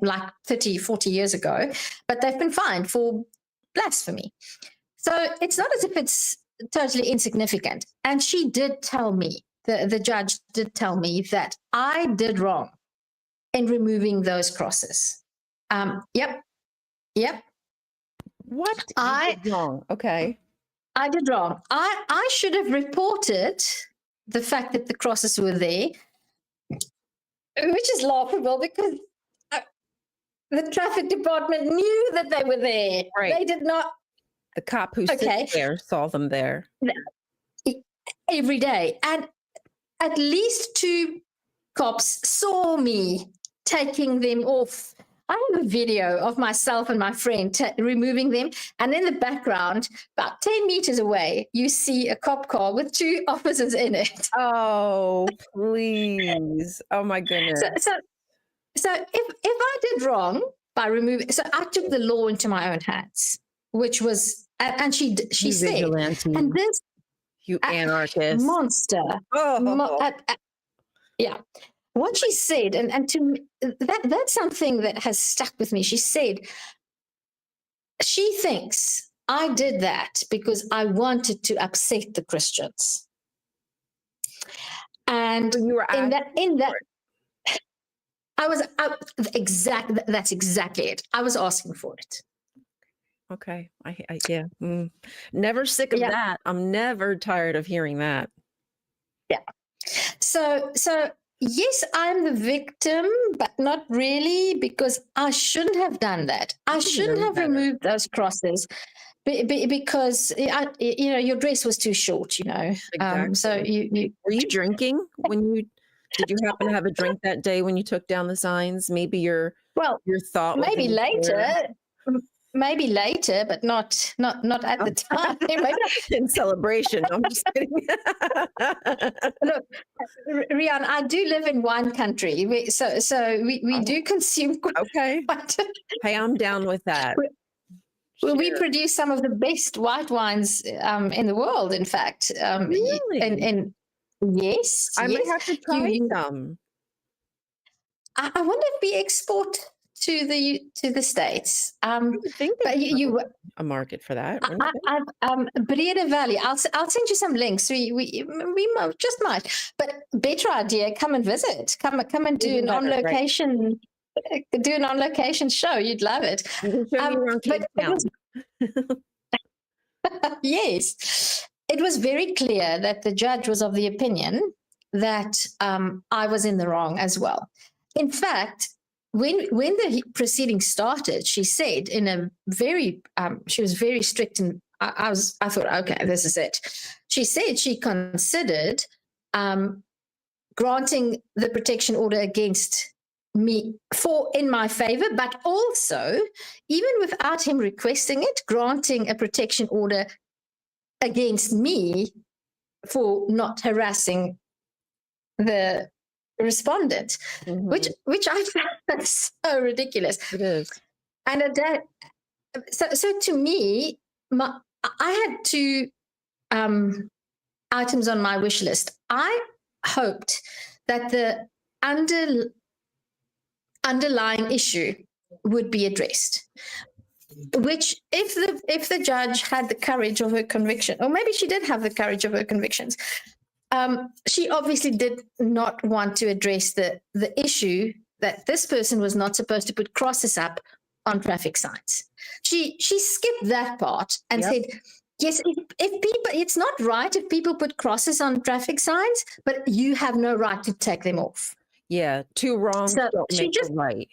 like 30, 40 years ago, but they've been fined for blasphemy. So it's not as if it's totally insignificant. And she did tell me, the judge did tell me that I did wrong in removing those crosses. Yep. What? I did wrong. Okay. I did wrong. I should have reported the fact that the crosses were there, which is laughable because the traffic department knew that they were there. Right. They did not. The cop who sits there saw them there every day. And at least 2 cops saw me taking them off. I have a video of myself and my friend removing them. And in the background, about 10 meters away, you see a cop car with 2 officers in it. Oh, please. Oh, my goodness. So if I did wrong by removing, so I took the law into my own hands, which was, and she said, and this, you anarchist monster. Yeah. What she said, and to me, that's something that has stuck with me. She said, she thinks I did that because I wanted to upset the Christians. And you were in that, that's exactly it. I was asking for it. Okay. Never sick of that. I'm never tired of hearing that. Yeah. So yes, I'm the victim, but not really, because I shouldn't have done that. I shouldn't have removed those crosses because your dress was too short. Exactly. So you were you drinking when you? Did you happen to have a drink that day when you took down the signs? Maybe your thought. Maybe later. Maybe later, but not at the time. In celebration. I'm just kidding. Look, Rian, I do live in wine country, so we do consume. Okay. Hey, I'm down with that. We produce some of the best white wines in the world. In fact, really? Yes, I might have to try some. I wonder if we export to the States. I think but you a market for that. Breda Valley. I'll send you some links. We just might. But better idea. Come and visit. Come and do an on location. Right. Do an on location show. You'd love it. You can show me around Cape Town. Yes. It was very clear that the judge was of the opinion that I was in the wrong as well. In fact, when the proceeding started, she said in a very, she was very strict, and I thought, okay, this is it. She said she considered granting the protection order against me in my favor, but also, even without him requesting it, granting a protection order against me for not harassing the respondent, which I found so ridiculous. It is. And so to me, I had two items on my wish list. I hoped that the underlying issue would be addressed, which if the judge had the courage of her conviction, or maybe she did have the courage of her convictions, she obviously did not want to address the issue that this person was not supposed to put crosses up on traffic signs. She skipped that part and said, yes, if people, it's not right if people put crosses on traffic signs, but you have no right to take them off. Yeah, two wrongs So don't she make just it right.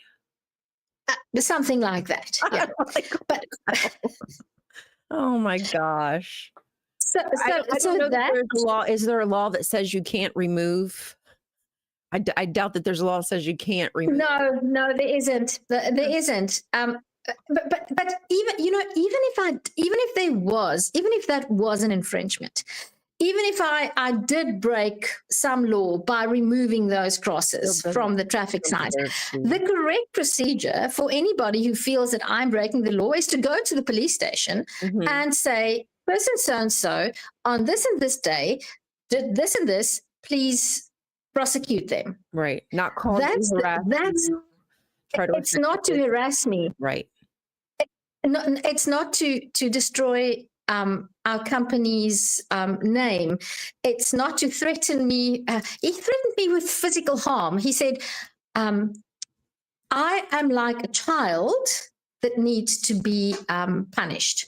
Something like that. Yeah, but oh my gosh. so I don't know that that there's a law. Is there a law that says you can't remove? I doubt that there's a law that says you can't remove. No, there isn't. There isn't. But even if that was an infringement, even if I did break some law by removing those crosses from the traffic signs, the correct procedure for anybody who feels that I'm breaking the law is to go to the police station and say, person so-and-so on this and this day did this and this, please prosecute them. Right. Not call It's not to harass me. Right. No, it's not to destroy our company's name. It's not to threaten me. He threatened me with physical harm. He said, I am like a child that needs to be punished.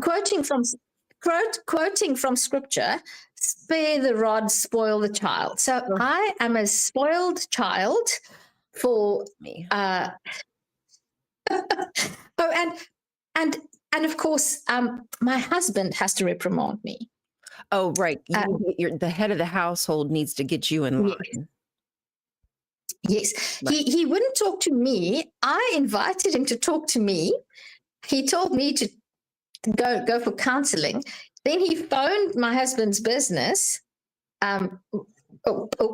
Quoting from scripture, spare the rod, spoil the child. So I am a spoiled child for me. And of course, my husband has to reprimand me. Oh, right. You're the head of the household needs to get you in line. Yes. Right. He wouldn't talk to me. I invited him to talk to me. He told me to go for counseling. Then he phoned my husband's business, or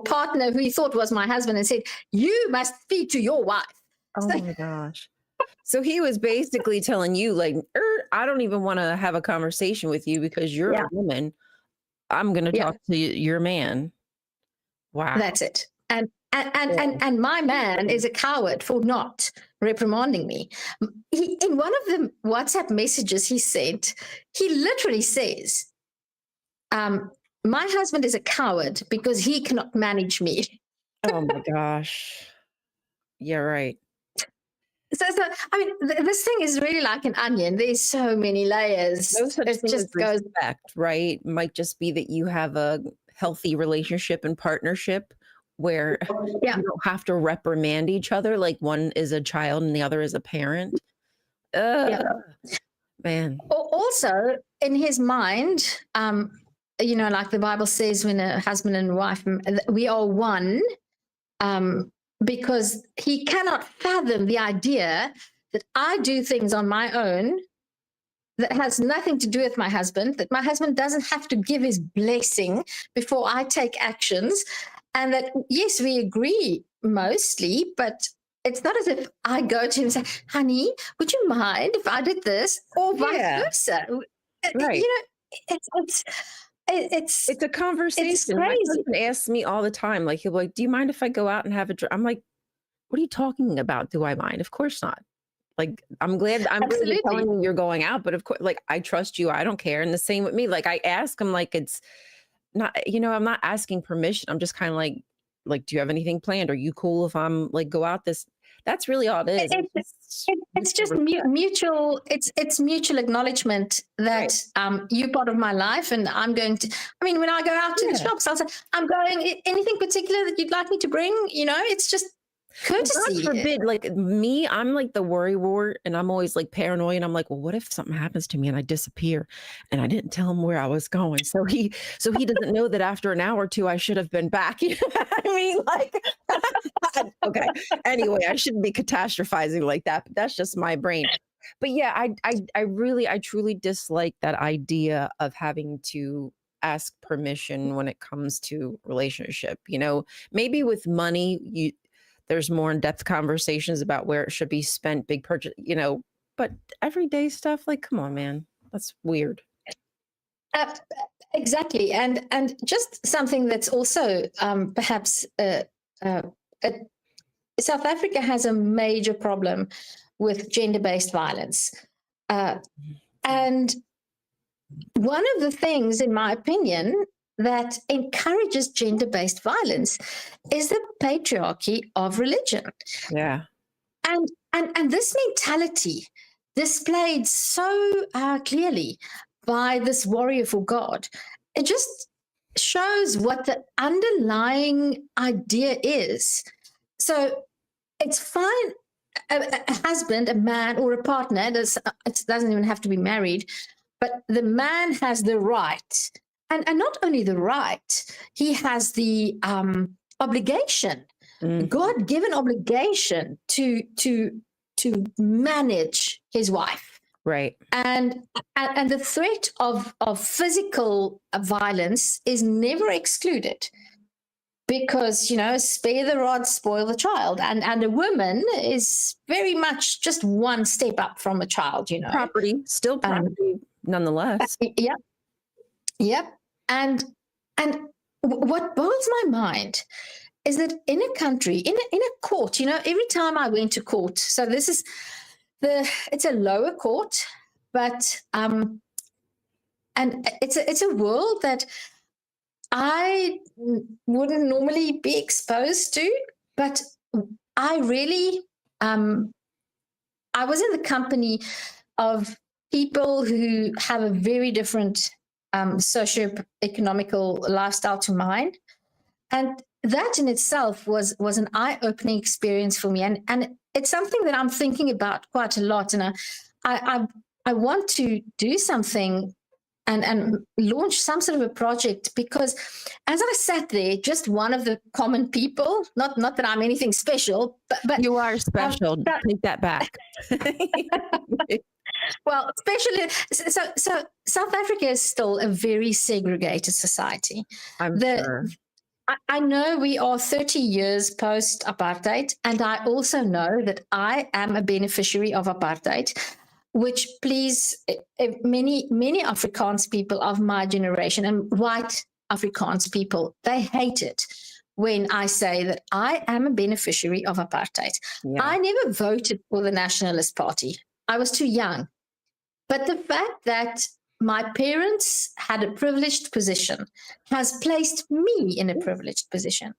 partner who he thought was my husband, and said, "You must speak to your wife." Oh my gosh. So he was basically telling you, like, I don't even want to have a conversation with you because you're a woman. I'm going to talk to your man. Wow. That's it. And my man is a coward for not reprimanding me. In one of the WhatsApp messages he sent, he literally says, my husband is a coward because he cannot manage me. Oh my gosh. Yeah, right. So I mean, this thing is really like an onion. There's so many layers. No such it thing just as goes respect, right? Might just be that you have a healthy relationship and partnership where you don't have to reprimand each other. Like one is a child and the other is a parent. Man. Also, in his mind, like the Bible says, when a husband and wife, we are one. Because he cannot fathom the idea that I do things on my own that has nothing to do with my husband, that my husband doesn't have to give his blessing before I take actions, and that, yes, we agree mostly, but it's not as if I go to him and say, honey, would you mind if I did this? Or vice versa. Right. It's a conversation. It's crazy. My husband asks me all the time, like, he'll be like, do you mind if I go out and have a drink? I'm like, what are you talking about? Do I mind? Of course not. Like, I'm glad really telling you you're going out, but of course, like, I trust you. I don't care. And the same with me. Like, I ask him, like, it's not, I'm not asking permission. I'm just kind of like, do you have anything planned? Are you cool if I'm like, go out this? That's really all it is. It's just mutual. It's mutual acknowledgement that you're part of my life, and I'm going to. I mean, when I go out to the shops, I'll say, "I'm going. Anything particular that you'd like me to bring?" It's just courtesy. God forbid, like me, I'm like the worry wart, and I'm always like paranoid. And I'm like, well, what if something happens to me and I disappear, and I didn't tell him where I was going, so he doesn't know that after an hour or two I should have been back. You know what I mean? Like, okay. Anyway, I shouldn't be catastrophizing like that, but that's just my brain. But yeah, I truly dislike that idea of having to ask permission when it comes to relationship. Maybe with money, there's more in-depth conversations about where it should be spent, big purchase, but but everyday stuff, like, come on, man, that's weird. Exactly, and just something that's also perhaps South Africa has a major problem with gender-based violence, and one of the things, in my opinion, that encourages gender-based violence is the patriarchy of religion. Yeah, and this mentality displayed so clearly by this warrior for God, it just shows what the underlying idea is. So it's fine, a husband, a man, or a partner, it doesn't even have to be married, but the man has the right, and not only the right, he has the obligation, God-given obligation to manage his wife. right. And the threat of physical violence is never excluded, because, spare the rod, spoil the child. And a woman is very much just one step up from a child, Property, still property, nonetheless. Yep. And what boggles my mind is that in a country, in a court, every time I went to court, so this is it's a lower court, but and it's a world that I wouldn't normally be exposed to, but I really I was in the company of people who have a very different socio-economical lifestyle to mine, and that in itself was an eye-opening experience for me, and it's something that I'm thinking about quite a lot, and I want to do something and launch some sort of a project, because as I sat there, just one of the common people, not that I'm anything special, but You are special. Take that back. well, especially so South Africa is still a very segregated society. I'm sure. I know we are 30 years post-apartheid, and I also know that I am a beneficiary of apartheid, which, please, many Afrikaans people of my generation and white Afrikaans people, they hate it when I say that I am a beneficiary of apartheid. Yeah. I never voted for the Nationalist Party. I was too young. But the fact that my parents had a privileged position has placed me in a privileged position.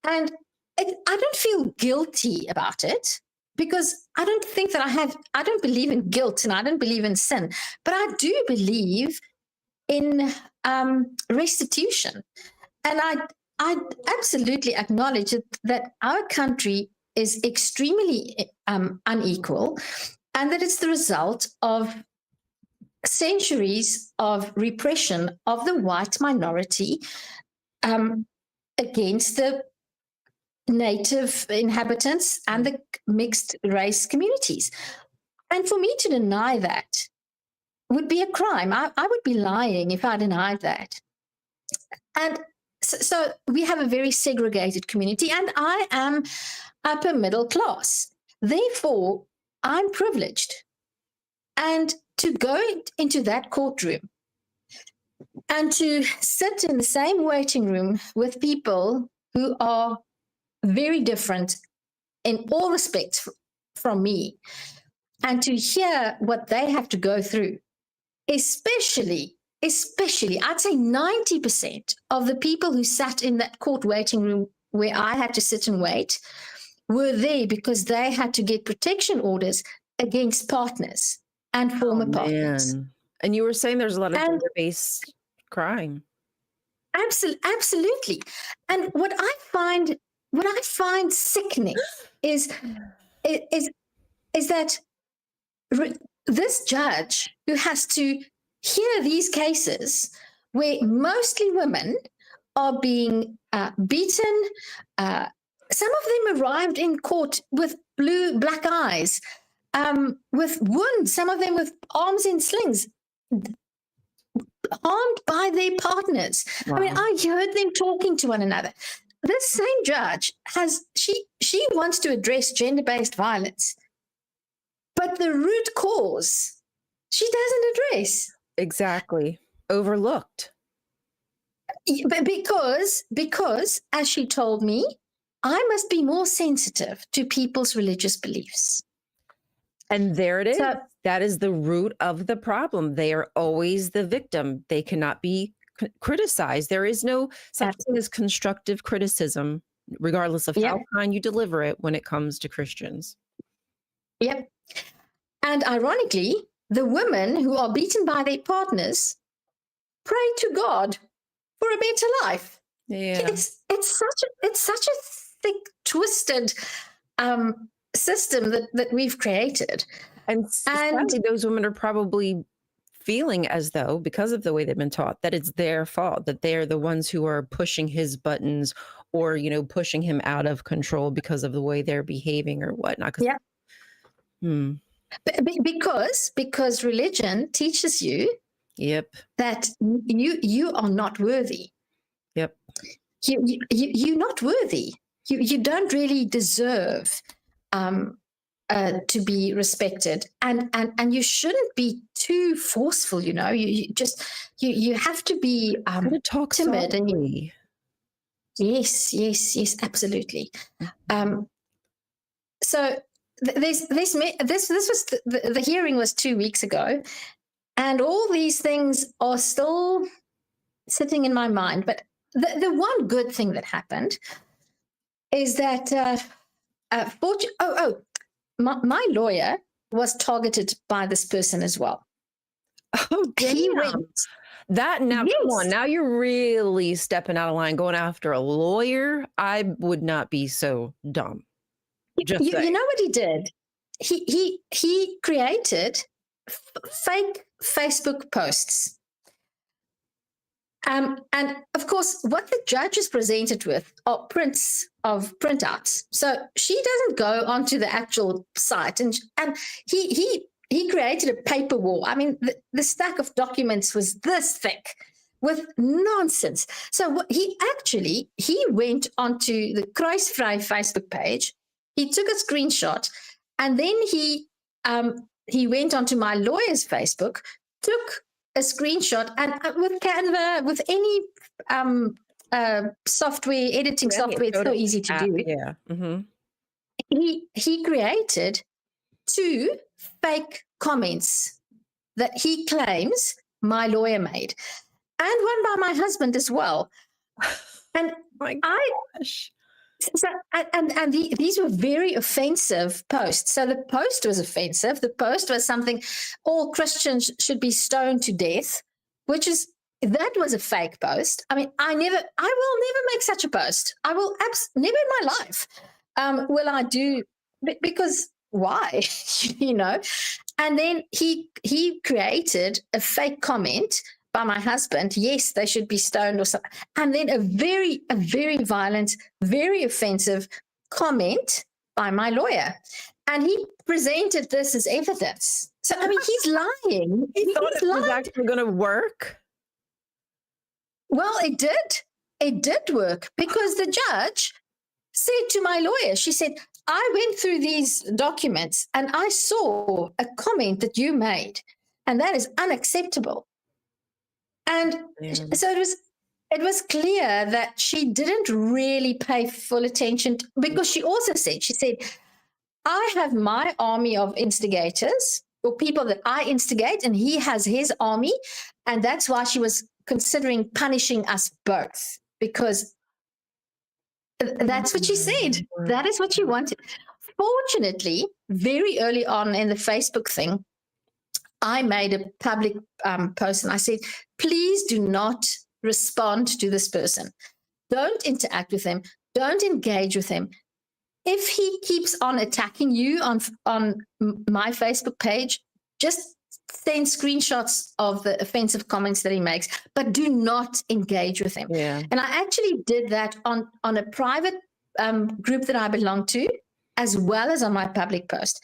And I don't feel guilty about it, because I don't think that I don't believe in guilt and I don't believe in sin, but I do believe in restitution. And I absolutely acknowledge that our country is extremely unequal, and that it's the result of centuries of repression of the white minority against the native inhabitants and the mixed race communities. And for me to deny that would be a crime. I would be lying if I denied that. And so we have a very segregated community, and I am upper middle class. Therefore, I'm privileged. And to go into that courtroom and to sit in the same waiting room with people who are very different in all respects from me, and to hear what they have to go through, especially, I'd say 90% of the people who sat in that court waiting room where I had to sit and wait were there because they had to get protection orders against partners and former partners. Man. And you were saying there's a lot of gender-based crime. Absolutely. And what I find sickening is that this judge who has to hear these cases where mostly women are being beaten, some of them arrived in court with black eyes, with wounds, some of them with arms in slings, harmed by their partners. Wow. I mean, I heard them talking to one another. This same judge she wants to address gender-based violence. But the root cause, she doesn't address. Exactly. Overlooked. But because, as she told me, I must be more sensitive to people's religious beliefs. And there it is. So, that is the root of the problem. They are always the victim. They cannot be criticized. There is no such thing as constructive criticism, regardless of how kind you deliver it when it comes to Christians. Yep. And ironically, the women who are beaten by their partners pray to God for a better life. Yeah. It's such a thick, twisted system that we've created. And sadly, those women are probably feeling as though, because of the way they've been taught, that it's their fault, that they're the ones who are pushing his buttons or, pushing him out of control because of the way they're behaving or whatnot. Yeah. Hmm. Because religion teaches you that you are not worthy. Yep. You're not worthy. You don't really deserve to be respected, and you shouldn't be too forceful. You have to be talk timid. Softly. Yes, absolutely. So this was the hearing was 2 weeks ago, and all these things are still sitting in my mind. But the one good thing that happened is that my lawyer was targeted by this person as well. Oh, damn. Come on, now you're really stepping out of line, going after a lawyer. I would not be so dumb. You know what he did? He created fake Facebook posts. And of course, what the judge is presented with are prints of printouts. So she doesn't go onto the actual site, and he created a paper war. I mean, the stack of documents was this thick with nonsense. So he went onto the Kruisvrij Facebook page. He took a screenshot, and then he went onto my lawyer's Facebook, took a screenshot, and with Canva, with any software, editing software, it's so easy to do. Yeah. Mm-hmm. He created 2 fake comments that he claims my lawyer made, and one by my husband as well. And my gosh. So, and these were very offensive posts. So the post was offensive. The post was something, all Christians should be stoned to death, that was a fake post. I mean, I will never make such a post. I will never in my life will I do, because why? And then he created a fake comment by my husband, yes, they should be stoned or something. And then a very violent, very offensive comment by my lawyer. And he presented this as evidence. So, I mean, he's lying. He thought it was actually going to work. Well, it did. It did work, because the judge said to my lawyer, she said, I went through these documents and I saw a comment that you made, and that is unacceptable. And so it was clear that she didn't really pay full attention, because she also said, I have my army of instigators, or people that I instigate, and he has his army. And that's why she was considering punishing us both, because that's what she said. That is what she wanted. Fortunately, very early on in the Facebook thing, I made a public post, and I said, please do not respond to this person. Don't interact with him. Don't engage with him. If he keeps on attacking you on my Facebook page, just send screenshots of the offensive comments that he makes, but do not engage with him. Yeah. And I actually did that on a private group that I belong to, as well as on my public post.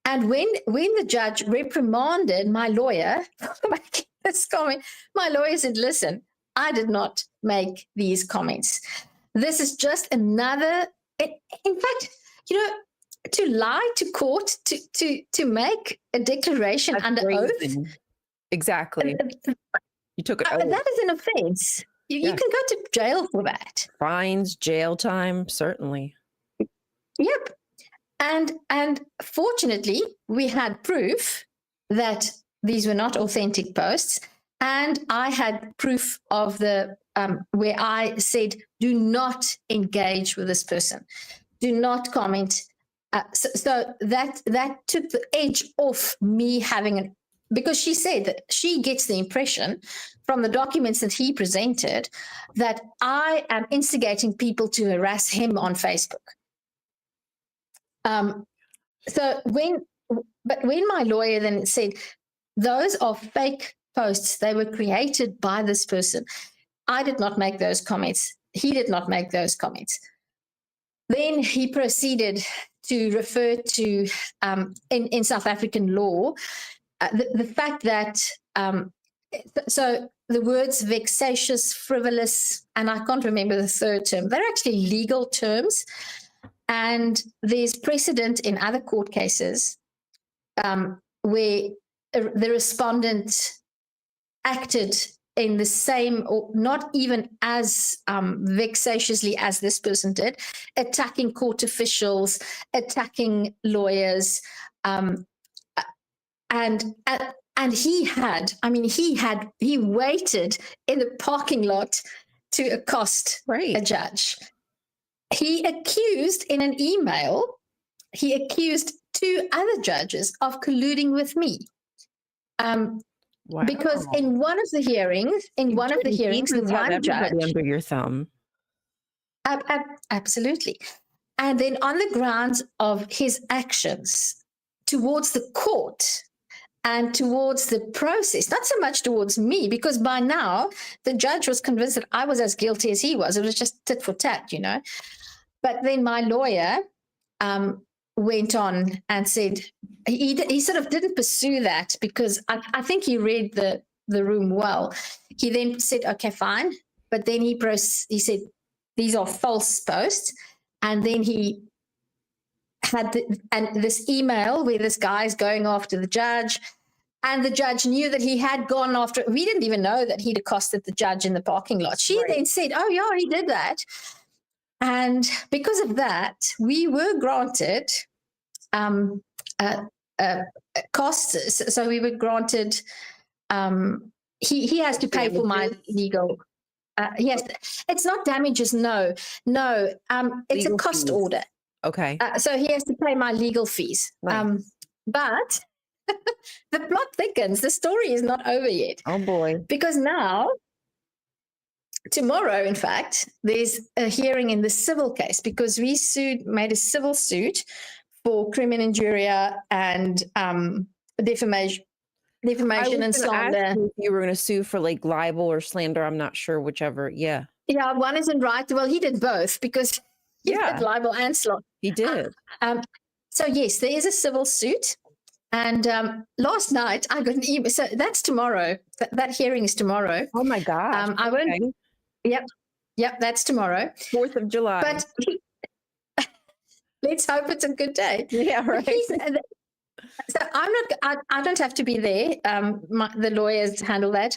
And when the judge reprimanded my lawyer for making this comment, my lawyer said, listen, I did not make these comments. This is just another, in fact, to lie to court, to make a declaration under oath. Exactly. You took it. That is an offense. You can go to jail for that. Fines, jail time, certainly. Yep. And fortunately, we had proof that these were not authentic posts. And I had proof of the where I said, do not engage with this person. Do not comment. So that took the edge off me having because she said that she gets the impression from the documents that he presented that I am instigating people to harass him on Facebook. So when my lawyer then said, those are fake posts, they were created by this person. I did not make those comments. He did not make those comments. Then he proceeded to refer to, in South African law, the fact that, so the words vexatious, frivolous, and I can't remember the third term, they're actually legal terms. And there's precedent in other court cases where the respondent acted in the same, or not even as vexatiously as this person did, attacking court officials, attacking lawyers, and he waited in the parking lot to accost a judge. He accused in an email, he accused 2 other judges of colluding with me. Because in one of the hearings, the one judge under your thumb. Absolutely. And then on the grounds of his actions towards the court and towards the process, not so much towards me, because by now the judge was convinced that I was as guilty as he was. It was just tit for tat, you know. But then my lawyer went on and said he sort of didn't pursue that because I think he read the room well. He then said, okay, fine. But then he said, these are false posts. And then he had this email where this guy's going after the judge. And the judge knew that he had gone after. We didn't even know that he'd accosted the judge in the parking lot. She then said, oh, yeah, he did that. And because of that, we were granted costs. So we were granted, he has to pay for my legal. Yes, it's not damages. No, it's a cost order. Okay. So he has to pay my legal fees. Right. But the plot thickens. The story is not over yet. Oh boy. Because now, tomorrow, in fact, there's a hearing in the civil case because we made a civil suit for crimen injuria and defamation and slander. You were going to sue for like libel or slander. I'm not sure, whichever. Yeah. Yeah, one isn't right. Well, he did both because he did libel and slander. He did. So yes, there is a civil suit. And last night I got an email. So that's tomorrow. That hearing is tomorrow. Oh my God. I won't. Yep, that's tomorrow. 4th of July. But let's hope it's a good day. Yeah, right. So I don't have to be there. The lawyers handle that.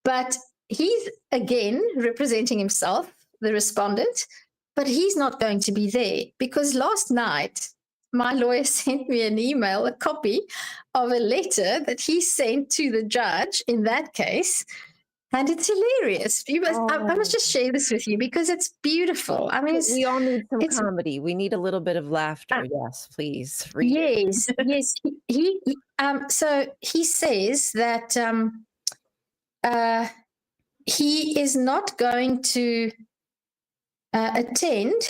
But he's again representing himself, the respondent, but he's not going to be there because last night my lawyer sent me an email, a copy of a letter that he sent to the judge in that case. And it's hilarious. I must just share this with you because it's beautiful. I mean, we all need some comedy. We need a little bit of laughter. Yes, please. Yes. So he says that he is not going to attend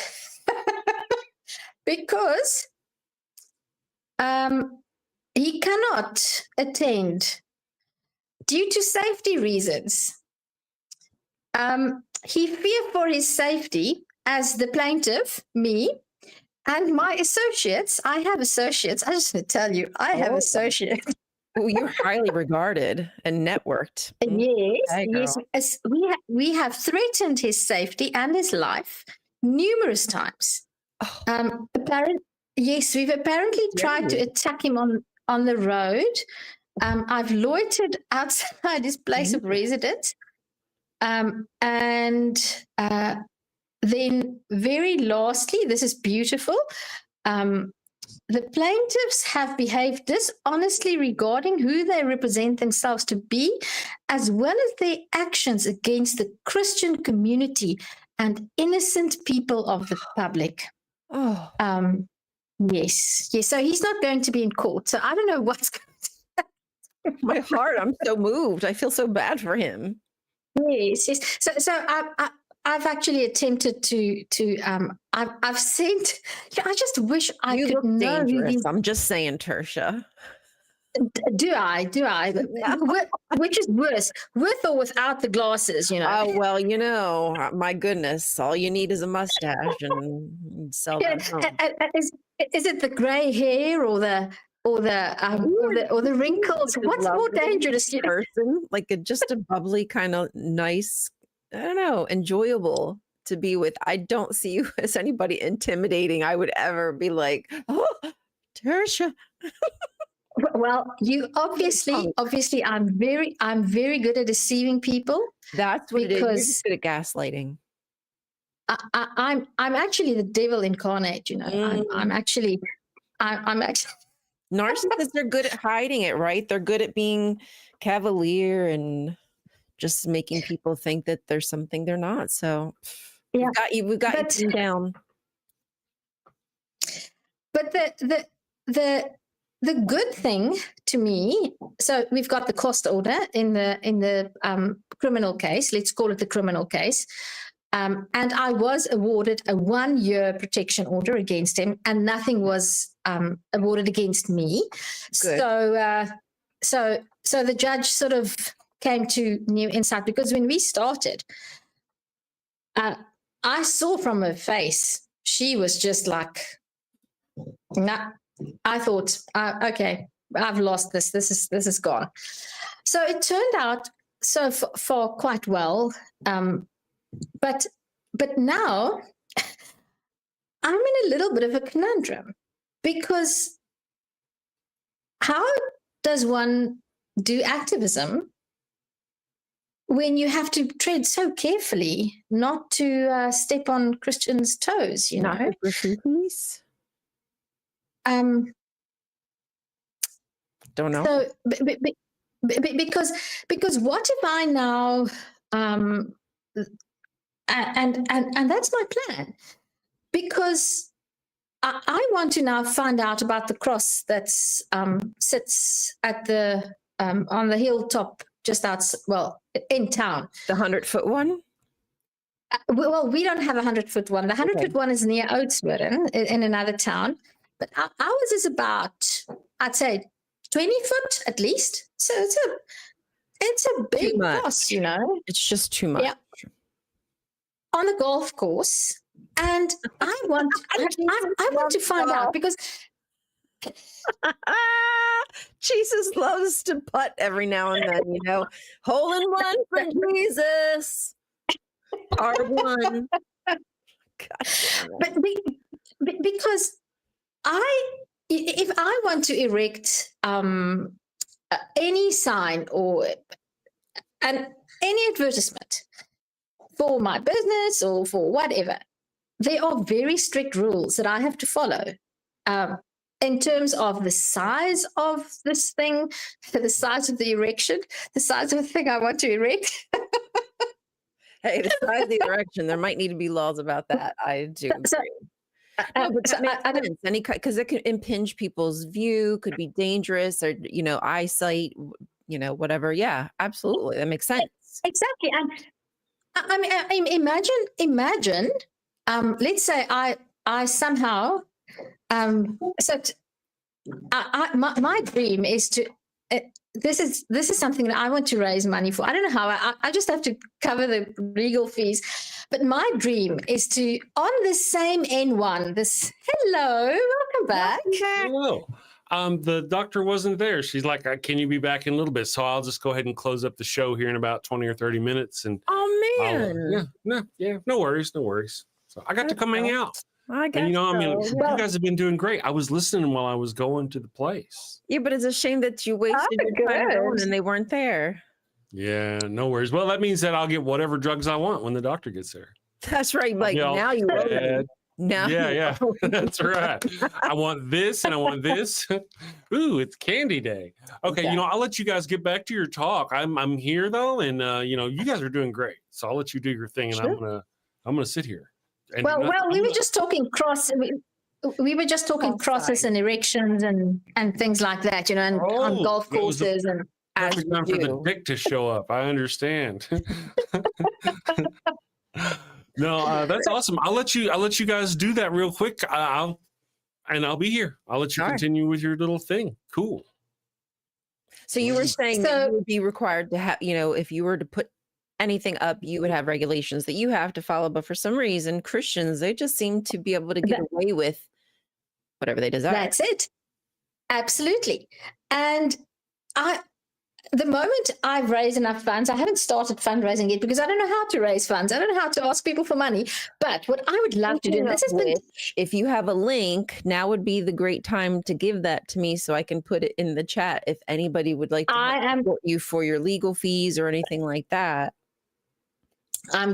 because he cannot attend due to safety reasons. He feared for his safety as the plaintiff, me, and my associates. I have associates. I just want to tell you, I have associates. Well, you're highly regarded and networked. Yes. We have threatened his safety and his life numerous times. Yes, we've apparently tried to attack him on the road. I've loitered outside his place of residence. And then very lastly, this is beautiful. The plaintiffs have behaved dishonestly regarding who they represent themselves to be, as well as their actions against the Christian community and innocent people of the public. Oh, Yes. So he's not going to be in court. So I don't know what's going to my heart! I'm so moved. I feel so bad for him. Yes. So I've actually attempted to I've sent. I just wish I You could look know who dangerous. these. I'm just saying, Tersia. Do I? Which is worse, with or without the glasses? Oh, well, my goodness, all you need is a mustache and sell that home. Is it the grey hair or the wrinkles? What's more dangerous? Person, like just a bubbly kind of nice, I don't know, enjoyable to be with. I don't see you as anybody intimidating. I would ever be like, oh, Tersia. Well, you obviously, I'm very good at deceiving people. That's what it is. You're just good at gaslighting. I'm actually the devil incarnate. I'm actually. Narcissists are good at hiding it, right? They're good at being cavalier and just making people think that there's something they're not. So yeah, we've got you down. But the good thing to me, so we've got the cost order in the criminal case. Let's call it the criminal case. And I was awarded a 1-year protection order against him, and nothing was awarded against me. Good. So the judge sort of came to new insight, because when we started, I saw from her face, she was just like, nah. I thought, okay, I've lost this. This is gone. So it turned out so far quite well. But now I'm in a little bit of a conundrum, because how does one do activism when you have to tread so carefully not to step on Christians' toes? Don't know. So, because what if I now, and that's my plan, because I want to now find out about the cross that sits at the on the hilltop just outside, in town. The 100-foot one. Well, we don't have a 100-foot one. The 100-foot one is near Oudtshoorn in another town. But ours is about, I'd say, 20 foot at least. So it's a big cross, It's just too much. Yeah. On the golf course. And I want to find out, because Jesus loves to putt every now and then, hole in one for Jesus. R1. But because if I want to erect any sign or any advertisement for my business or for whatever, there are very strict rules that I have to follow in terms of the size of this thing, the size of the erection, the size of the thing I want to erect. Hey, the size of the erection, there might need to be laws about that. I do agree. Because it can impinge people's view, could be dangerous, or eyesight, whatever. Yeah, absolutely, that makes sense. Exactly. And I mean, imagine. Let's say I somehow. My dream is to. This is something that I want to raise money for. I don't know how. I just have to cover the legal fees. But my dream is to, on the same N1, hello, welcome back. Hello. The doctor wasn't there. She's like, can you be back in a little bit? So I'll just go ahead and close up the show here in about 20 or 30 minutes. And oh, man. no worries. So I got to come hang out. I guess And you know, I mean, so. you guys have been doing great. I was listening while I was going to the place. Yeah, but it's a shame that you wasted your time going and they weren't there. Yeah, no worries. Well, that means that I'll get whatever drugs I want when the doctor gets there. That's right. Like now you owe me. Now Yeah, that's right. I want this and I want this. Ooh, it's candy day. Okay, you know, I'll let you guys get back to your talk. I'm here though, and you know, you guys are doing great. So I'll let you do your thing, and I'm gonna sit here. And Well, we were just talking we were just talking crosses and erections and things like that, you know, and on golf courses and. Perfect time for the dick to show up. I understand. No, that's awesome. I'll let you guys do that real quick. I'll be here. I'll let you continue with your little thing. Cool. So you were saying that you would be required to have, you know, if you were to put anything up, you would have regulations that you have to follow. But for some reason, Christians, they just seem to be able to get away with whatever they desire. That's it. Absolutely. And the moment I've raised enough funds, I haven't started fundraising yet because I don't know how to raise funds. I don't know how to ask people for money. But what I would love to do, this has been, if you have a link, now would be the great time to give that to me so I can put it in the chat if anybody would like to support you for your legal fees or anything like that. I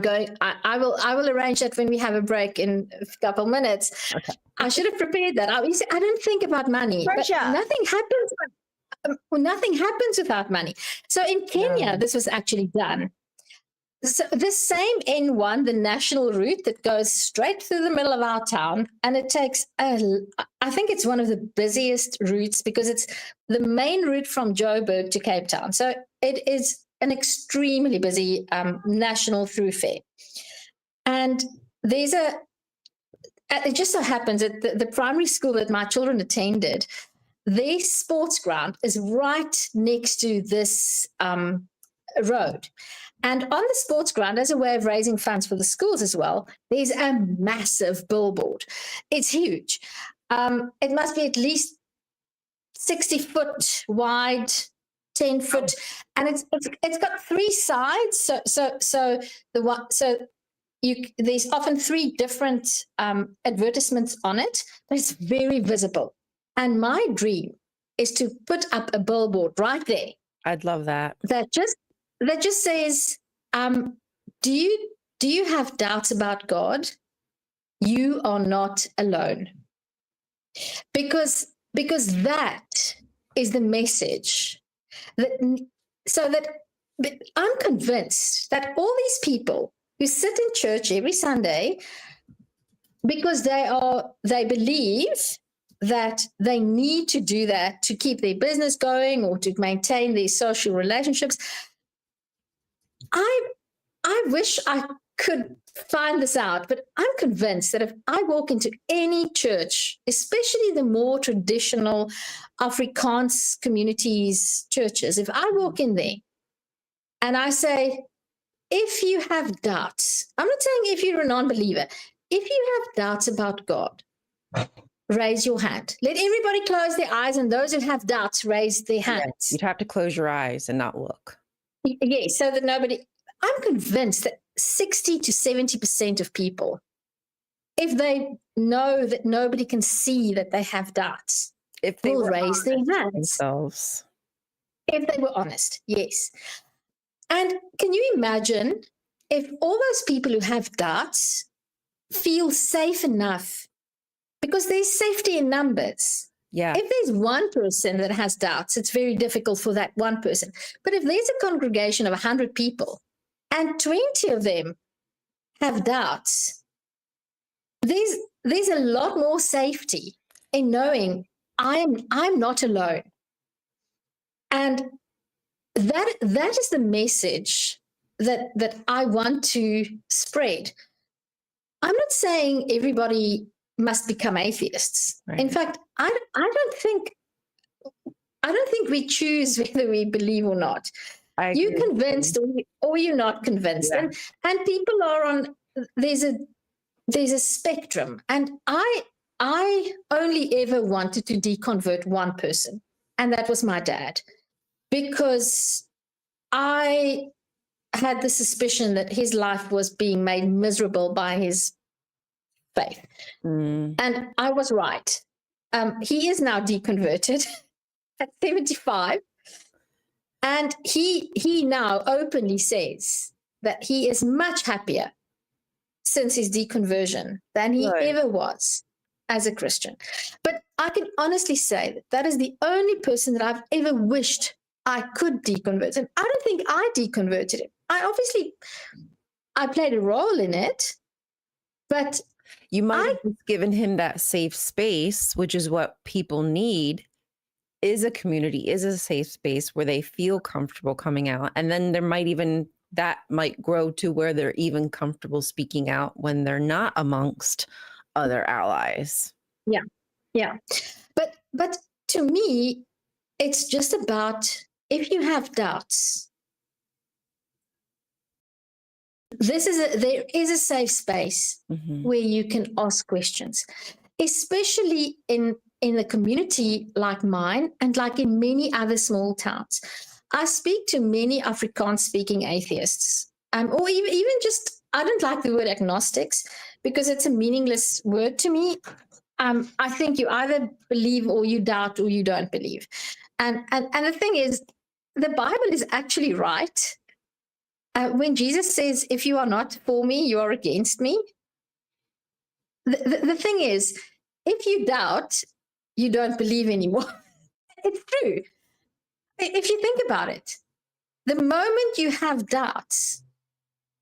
will arrange that when we have a break in a couple minutes. Okay. I should have prepared that. I don't think about money, but nothing happens. Nothing happens without money. So in Kenya, this was actually done. So this same N1, the national route that goes straight through the middle of our town, and it takes, I think it's one of the busiest routes because it's the main route from Joburg to Cape Town. So it is an extremely busy national thoroughfare. And there's it just so happens that the primary school that my children attended, their sports ground is right next to this road. And on the sports ground, as a way of raising funds for the schools as well, there's a massive billboard. It's huge. It must be at least 60 foot wide, 10 foot, and it's got three sides. There's often three different advertisements on it, but it's very visible. And my dream is to put up a billboard right there. I'd love that. That just says, do you have doubts about God? You are not alone. Because that is the message. But I'm convinced that all these people who sit in church every Sunday because they believe that they need to do that to keep their business going or to maintain their social relationships. I wish I could find this out, but I'm convinced that if I walk into any church, especially the more traditional Afrikaans communities churches, if I walk in there and I say, if you have doubts, I'm not saying if you're a non-believer, if you have doubts about God, raise your hand. Let everybody close their eyes, and those who have doubts raise their hands. Yes, you'd have to close your eyes and not look. Yes, so that nobody. I'm convinced that 60 to 70% of people, if they know that nobody can see that they have doubts, if they will raise their hands themselves. If they were honest, yes. And can you imagine if all those people who have doubts feel safe enough? Because there's safety in numbers. Yeah. If there's one person that has doubts, it's very difficult for that one person. But if there's a congregation of 100 people and 20 of them have doubts, there's a lot more safety in knowing I'm not alone. And that is the message that I want to spread. I'm not saying everybody must become atheists. Right. In fact, I don't think we choose whether we believe or not. You're convinced or you're not convinced. Yeah. And people are on, there's a spectrum. And I only ever wanted to deconvert one person, and that was my dad, because I had the suspicion that his life was being made miserable by his faith. Mm. And I was right. He is now deconverted at 75. And he now openly says that he is much happier since his deconversion than he ever was as a Christian. But I can honestly say that that is the only person that I've ever wished I could deconvert. And I don't think I deconverted him. I played a role in it, but you might have just given him that safe space, which is what people need, is a community, is a safe space where they feel comfortable coming out. And then that might grow to where they're even comfortable speaking out when they're not amongst other allies. Yeah. But to me, it's just about, if you have doubts, there is a safe space where you can ask questions, especially in a community like mine and like in many other small towns. I speak to many Afrikaans-speaking atheists, or even just, I don't like the word agnostics because it's a meaningless word to me. I think you either believe or you doubt or you don't believe. And the thing is, the Bible is actually right. When Jesus says, if you are not for me, you are against me. The thing is, if you doubt, you don't believe anymore. It's true. If you think about it, the moment you have doubts,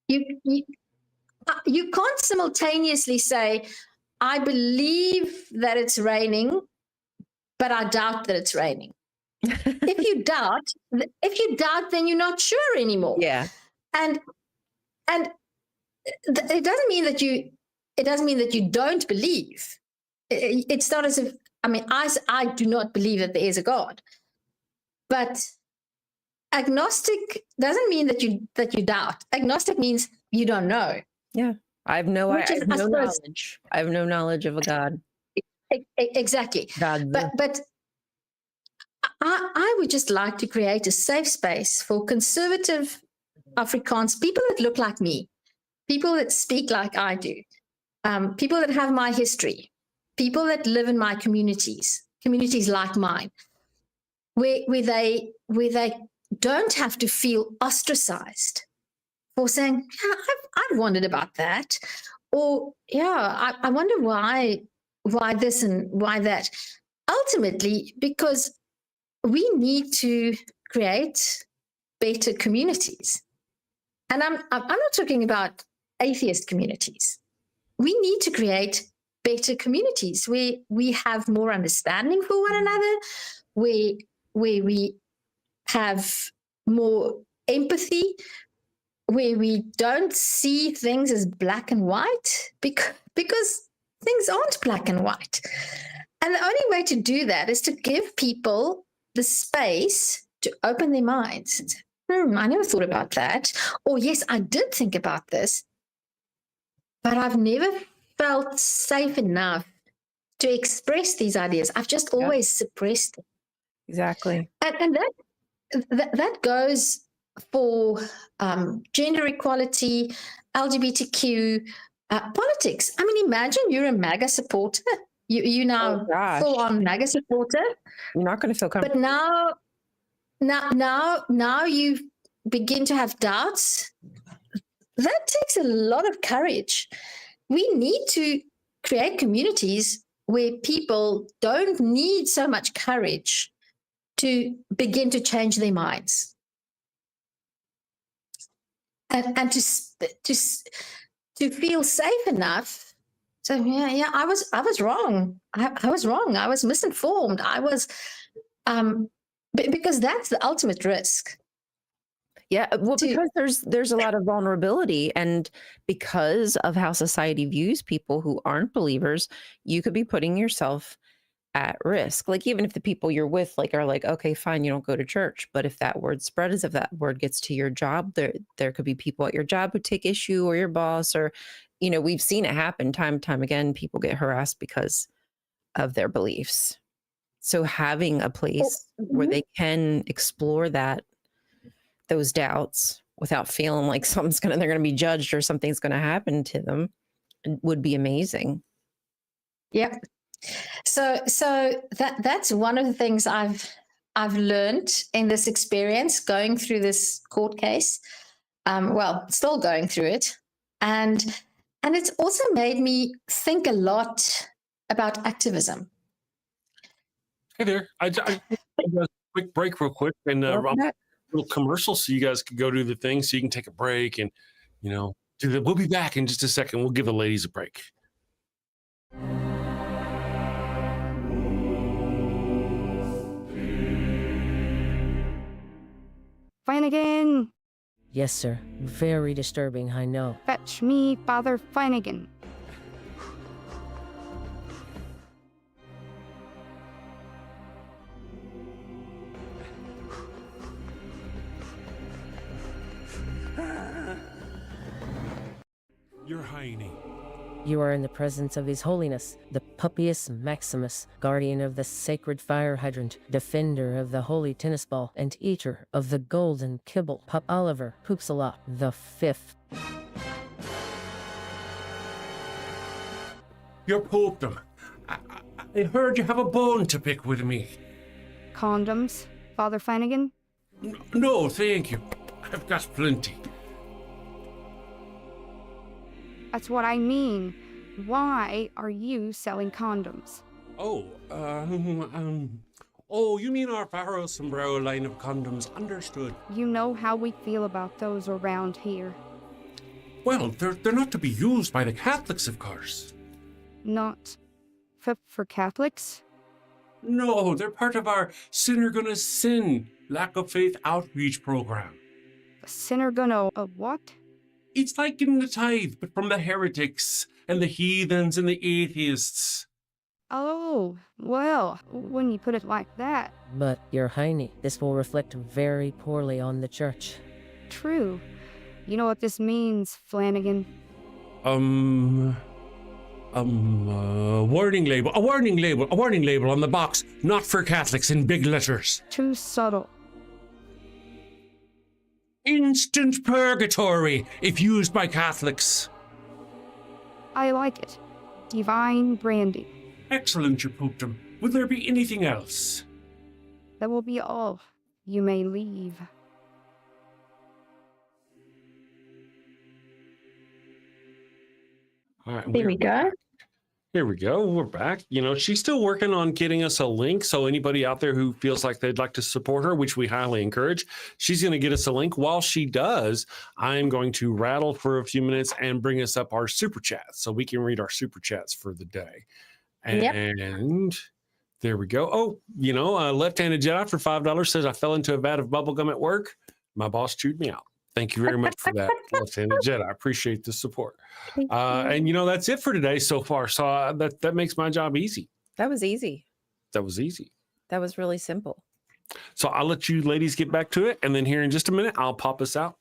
you can't simultaneously say, I believe that it's raining, but I doubt that it's raining. If you doubt, then you're not sure anymore. Yeah. And it doesn't mean that you don't believe. It's not as if, I do not believe that there is a God. But agnostic doesn't mean that you doubt. Agnostic means you don't know. Yeah. I have no knowledge. I have no knowledge of a God. Exactly. God. But I would just like to create a safe space for conservative Afrikaans, people that look like me, people that speak like I do, people that have my history, people that live in my communities like mine, where they don't have to feel ostracized for saying, yeah, I've wondered about that, or yeah, I wonder why this and why that. Ultimately, because we need to create better communities. And I'm not talking about atheist communities. We need to create better communities where we have more understanding for one another, where we have more empathy, where we don't see things as black and white, because things aren't black and white. And the only way to do that is to give people the space to open their minds and say, I never thought about that. Or yes, I did think about this, but I've never felt safe enough to express these ideas. I've just always suppressed them. Exactly. And that goes for gender equality, LGBTQ, politics. I mean, imagine you're a MAGA supporter. You now full on MAGA supporter. You're not going to feel comfortable. But now you begin to have doubts. That takes a lot of courage. We need to create communities where people don't need so much courage to begin to change their minds. And to feel safe enough. So yeah, I was wrong. I was wrong. I was misinformed. I was because that's the ultimate risk. Yeah, well, because there's a lot of vulnerability, and because of how society views people who aren't believers, you could be putting yourself at risk. Like, even if the people you're with are like, okay, fine, you don't go to church, but if that word spreads, if that word gets to your job, there could be people at your job who take issue, or your boss, or we've seen it happen time and time again. People get harassed because of their beliefs. So having a place where they can explore those doubts without feeling like they're going to be judged or something's going to happen to them would be amazing. Yep. So that's one of the things I've learned in this experience going through this court case. Well, still going through it, and it's also made me think a lot about activism. Hey there, I a quick break real quick, and a little commercial so you guys can go do the thing, so you can take a break and do that. We'll be back in just a second. We'll give the ladies a break. Flanagan! Yes, sir. Very disturbing, I know. Fetch me Father Flanagan. Your Highness. You are in the presence of His Holiness, the Puppius Maximus, guardian of the sacred fire hydrant, defender of the holy tennis ball, and eater of the golden kibble, Pup Oliver Poopsalop the Fifth. Your Popedom. I heard you have a bone to pick with me. Condoms, Father Flanagan? No, thank you. I've got plenty. That's what I mean. Why are you selling condoms? Oh, you mean our Faro Sombrero line of condoms. Understood. You know how we feel about those around here. Well, they're not to be used by the Catholics, of course. Not for Catholics? No, they're part of our Sinner Gonna Sin lack of faith outreach program. A sinner gonna what? It's like getting the tithe, but from the heretics and the heathens and the atheists. Oh, well, when you put it like that. But, Your Highness, this will reflect very poorly on the church. True. You know what this means, Flanagan? Warning label. A warning label on the box. Not for Catholics in big letters. Too subtle. Instant purgatory if used by Catholics. I like it. Divine branding. Excellent, Your Popedom. Would there be anything else? That will be all. You may leave. All right, There we go. Here we go. We're back. She's still working on getting us a link. So anybody out there who feels like they'd like to support her, which we highly encourage, she's going to get us a link. While she does, I'm going to rattle for a few minutes and bring us up our super chats so we can read our super chats for the day. And there we go. Oh, Left-Handed Jedi for $5 says, I fell into a vat of bubblegum at work. My boss chewed me out. Thank you very much for that, Left-Handed Jedi. I appreciate the support. And that's it for today so far. So that makes my job easy. That was easy. That was easy. That was really simple. So I'll let you ladies get back to it. And then here in just a minute, I'll pop us out.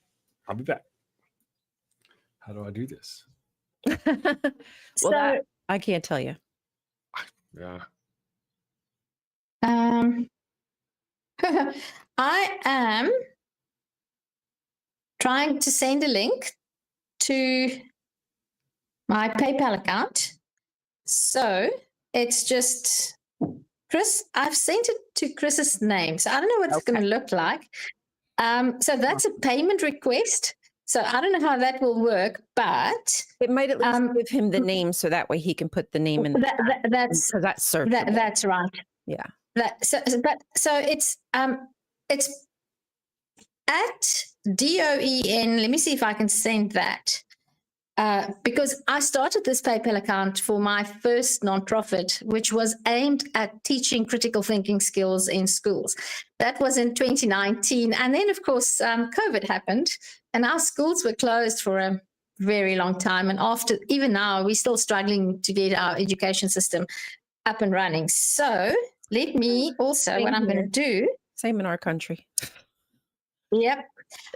I'll be back. How do I do this? Well, I can't tell you. Yeah. I am trying to send a link to my PayPal account. So it's just Chris. I've sent it to Chris's name. So I don't know what it's going to look like. So that's a payment request. So I don't know how that will work, but it might at least give him the name, so that way he can put the name in. That's searchable. That's right. Yeah. So it's at DOEN. Let me see if I can send that. Because I started this PayPal account for my first nonprofit, which was aimed at teaching critical thinking skills in schools. That was in 2019. And then, of course, COVID happened and our schools were closed for a very long time. And even now, we're still struggling to get our education system up and running. So let me also, what I'm going to do. Same in our country. Yep.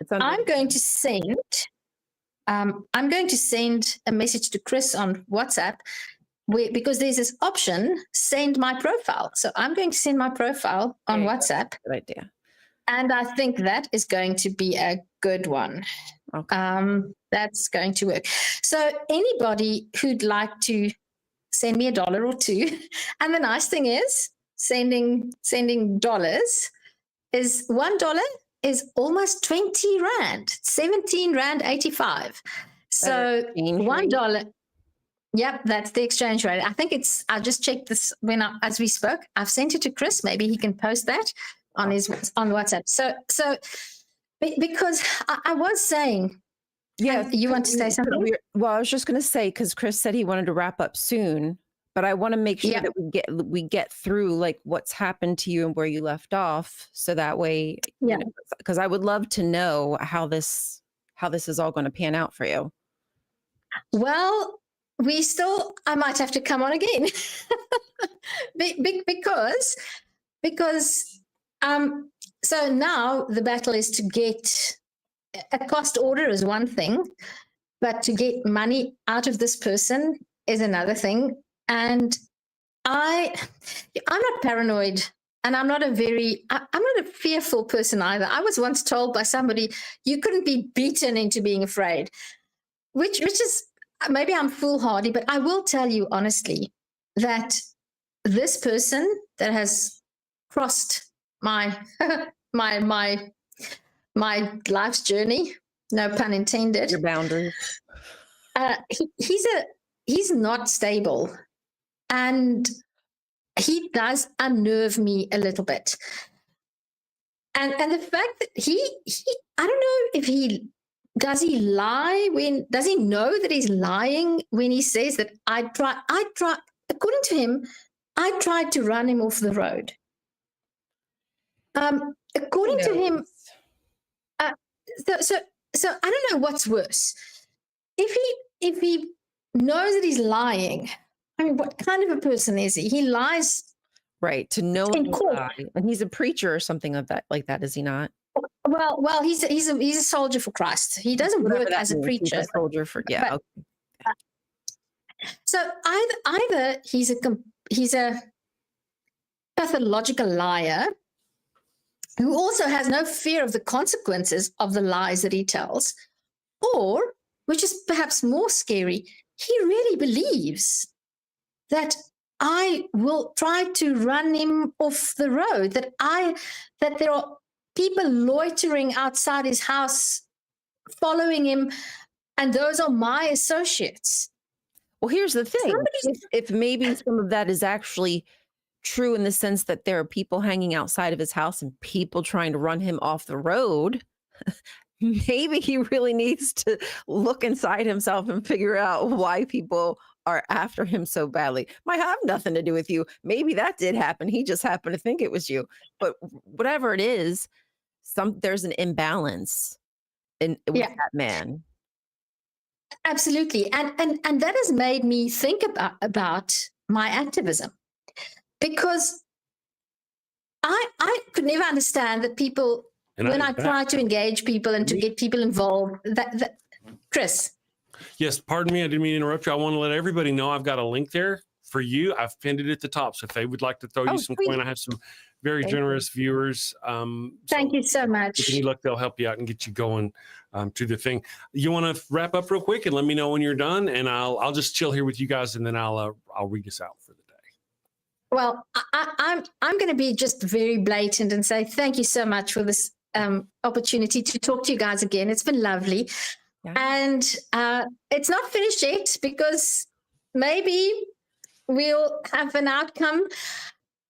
I'm going to send a message to Chris on WhatsApp because there's this option, send my profile. So I'm going to send my profile on WhatsApp. Good idea. And I think that is going to be a good one. Okay. That's going to work. So anybody who'd like to send me $1 or $2, and the nice thing is sending dollars is $1 is almost 20 rand, 17 rand 85. So $1. Yep, that's the exchange rate. I think I just checked this as we spoke. I've sent it to Chris. Maybe he can post that on WhatsApp. So because I was saying, yeah, you want to say something? Well, I was just going to say, because Chris said he wanted to wrap up soon, but I want to make sure that we get through like what's happened to you and where you left off, so that way, because I would love to know how this is all going to pan out for you. Well, I might have to come on again because so now the battle is to get a cost order is one thing, but to get money out of this person is another thing. And I'm not paranoid, and I'm not a fearful person either. I was once told by somebody, you couldn't be beaten into being afraid, which is, maybe I'm foolhardy, but I will tell you honestly that this person that has crossed my my life's journey, no pun intended, your boundaries, he's not stable, and he does unnerve me a little bit. And the fact that he I don't know if does he know that he's lying when he says that I try, according to him, I tried to run him off the road. According to him, so I don't know what's worse. If he knows that he's lying, I mean, what kind of a person is he? He lies, right? To know lie, and he's a preacher or something like that, is he not? Well, he's a soldier for Christ. He doesn't work as a preacher. He's a soldier for okay. So either he's a pathological liar who also has no fear of the consequences of the lies that he tells, or, which is perhaps more scary, he really believes that I will try to run him off the road, that there are people loitering outside his house following him, and those are my associates. Well, here's the thing. If maybe some of that is actually true in the sense that there are people hanging outside of his house and people trying to run him off the road, maybe he really needs to look inside himself and figure out why people are after him so badly. Might have nothing to do with you. Maybe that did happen. He just happened to think it was you. But whatever it is, there's an imbalance with that man. Absolutely. And that has made me think about my activism, because I could never understand that people, when I try to engage people and to get people involved, that Chris. Yes, pardon me, I didn't mean to interrupt you. I want to let everybody know I've got a link there for you. I've pinned it at the top. So if they would like to throw you some coin, I have some very generous viewers. Thank you so much. If you look, they'll help you out and get you going to the thing. You want to wrap up real quick and let me know when you're done, and I'll just chill here with you guys, and then I'll read us out for the day. Well, I'm going to be just very blatant and say thank you so much for this opportunity to talk to you guys again. It's been lovely. Yeah. And it's not finished yet, because maybe we'll have an outcome.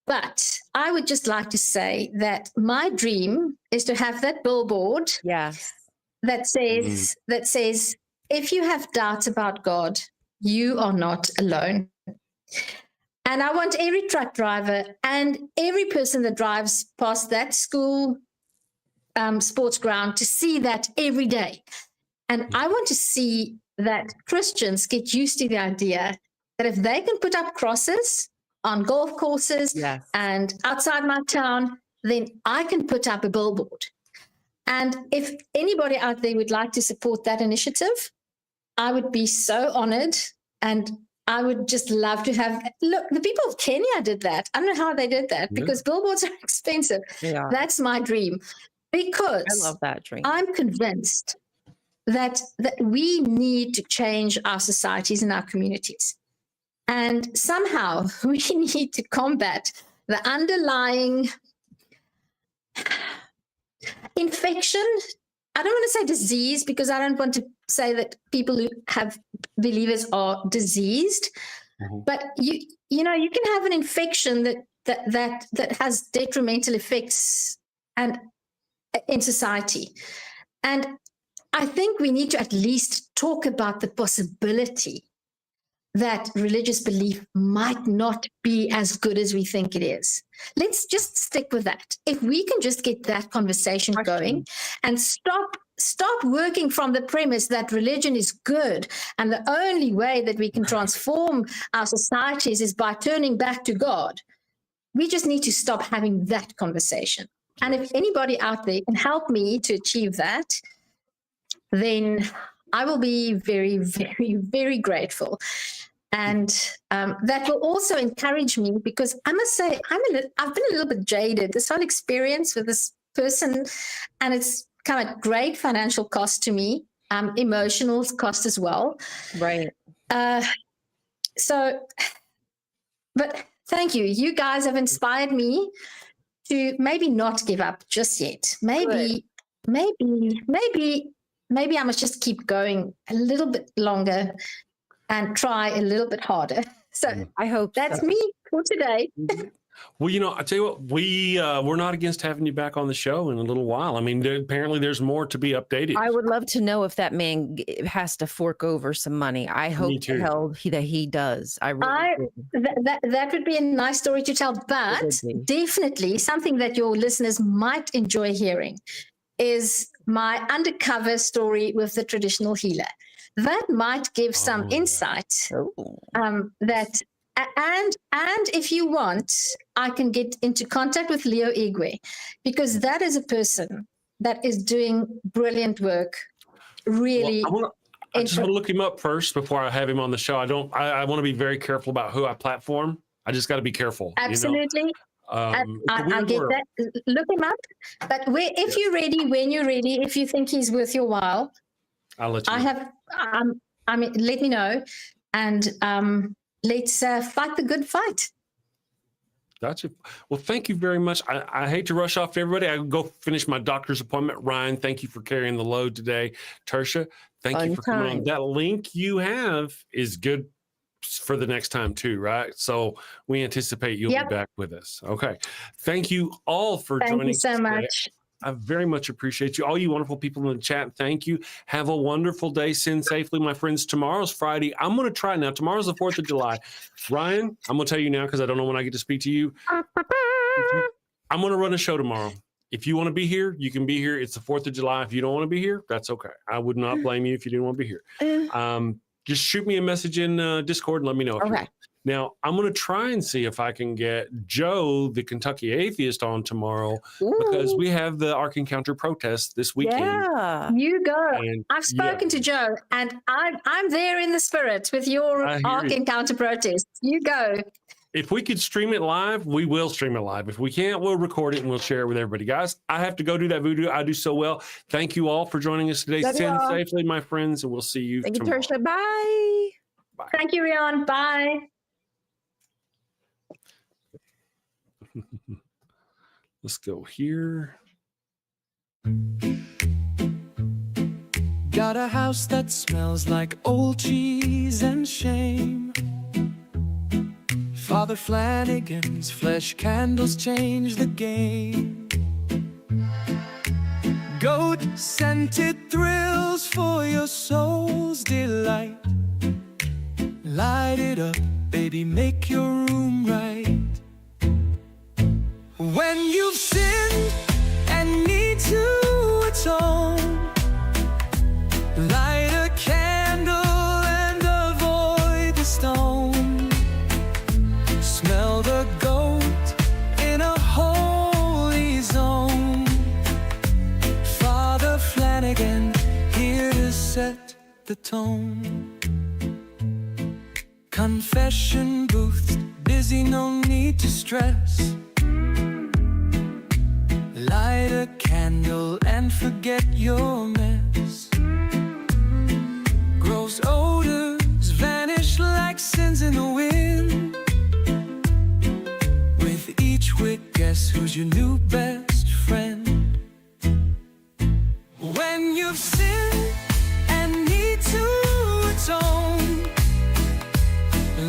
But I would just like to say that my dream is to have that billboard that says, if you have doubts about God, you are not alone. And I want every truck driver and every person that drives past that school sports ground to see that every day. And I want to see that Christians get used to the idea that if they can put up crosses on golf courses and outside my town, then I can put up a billboard. And if anybody out there would like to support that initiative, I would be so honored. And I would just love to have, look, the people of Kenya did that. I don't know how they did that, because billboards are expensive. That's my dream, because I love that dream. I'm convinced that we need to change our societies and our communities. And somehow we need to combat the underlying infection. I don't want to say disease, because I don't want to say that people who have believers are diseased. But you can have an infection that has detrimental effects and in society. And I think we need to at least talk about the possibility that religious belief might not be as good as we think it is. Let's just stick with that. If we can just get that conversation going and stop working from the premise that religion is good and the only way that we can transform our societies is by turning back to God, we just need to stop having that conversation. And if anybody out there can help me to achieve that, then I will be very, very, very grateful. And that will also encourage me, because I must say, I've been a little bit jaded. This whole experience with this person, and it's come at great financial cost to me, emotional cost as well. Right. But thank you. You guys have inspired me to maybe not give up just yet. Maybe I must just keep going a little bit longer and try a little bit harder. So I hope that's me for today. Well, I tell you what, we're not against having you back on the show in a little while. I mean, apparently there's more to be updated. I would love to know if that man has to fork over some money. I hope that he does. That would be a nice story to tell, but definitely something that your listeners might enjoy hearing is my undercover story with the traditional healer. That might give some insight. That and if you want, I can get into contact with Leo Igwe, because that is a person that is doing brilliant work. Really, I just want to look him up first before I have him on the show. I want to be very careful about who I platform. I just got to be careful. Absolutely. I get that. Look him up. But if you're ready, when you're ready, if you think he's worth your while, I'll let you know. Let me know, and let's fight the good fight. Gotcha. Well, thank you very much. I hate to rush off to everybody. I go finish my doctor's appointment. Ryan, thank you for carrying the load today. Tersia, thank you for coming on. That link you have is good for the next time too, right? So we anticipate you'll be back with us. Okay. Thank you all for joining us. Thank you so much. I very much appreciate you. All you wonderful people in the chat, thank you. Have a wonderful day. Sin safely, my friends. Tomorrow's Friday. I'm going to try now. Tomorrow's the 4th of July. Ryan, I'm going to tell you now because I don't know when I get to speak to you. I'm going to run a show tomorrow. If you want to be here, you can be here. It's the 4th of July. If you don't want to be here, that's okay. I would not blame you if you didn't want to be here. Just shoot me a message in Discord and let me know. Okay. Now, I'm going to try and see if I can get Joe, the Kentucky Atheist, on tomorrow because we have the Ark Encounter protest this weekend. Yeah, you go. And I've spoken to Joe, and I'm there in the spirit with your Ark Encounter protest. You go. If we could stream it live, we will stream it live. If we can't, we'll record it and we'll share it with everybody. Guys, I have to go do that voodoo. I do so well. Thank you all for joining us today. Sin safely, my friends, and we'll see you tomorrow. Thank you, Tersia. Bye. Bye. Thank you, Rion. Bye. Let's go here. Got a house that smells like old cheese and shame. Father Flanagan's flesh candles change the game. Goat-scented thrills for your soul's delight. Light it up, baby, make your room right. When you've sinned and need to atone, light a candle and avoid the stone. Smell the goat in a holy zone. Father Flanagan here to set the tone. Confession booth busy, no need to stress. Light a candle and forget your mess. When you've sinned and need to atone,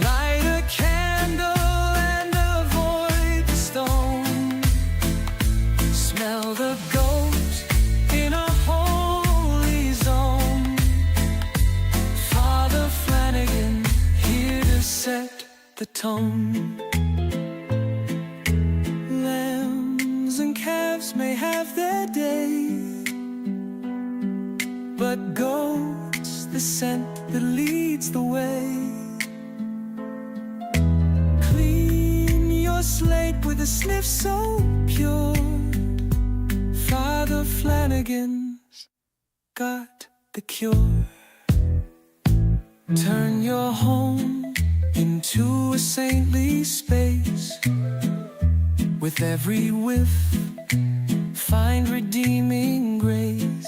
light a candle and avoid the stone. Smell the ghost in a holy zone. Father Flanagan here to set the tone. Lambs and calves may have their day, but goats the scent that leads the way. Clean your slate with a sniff so pure. Father Flanagan's got the cure. Turn your home into a saintly space. With every whiff, find redeeming grace.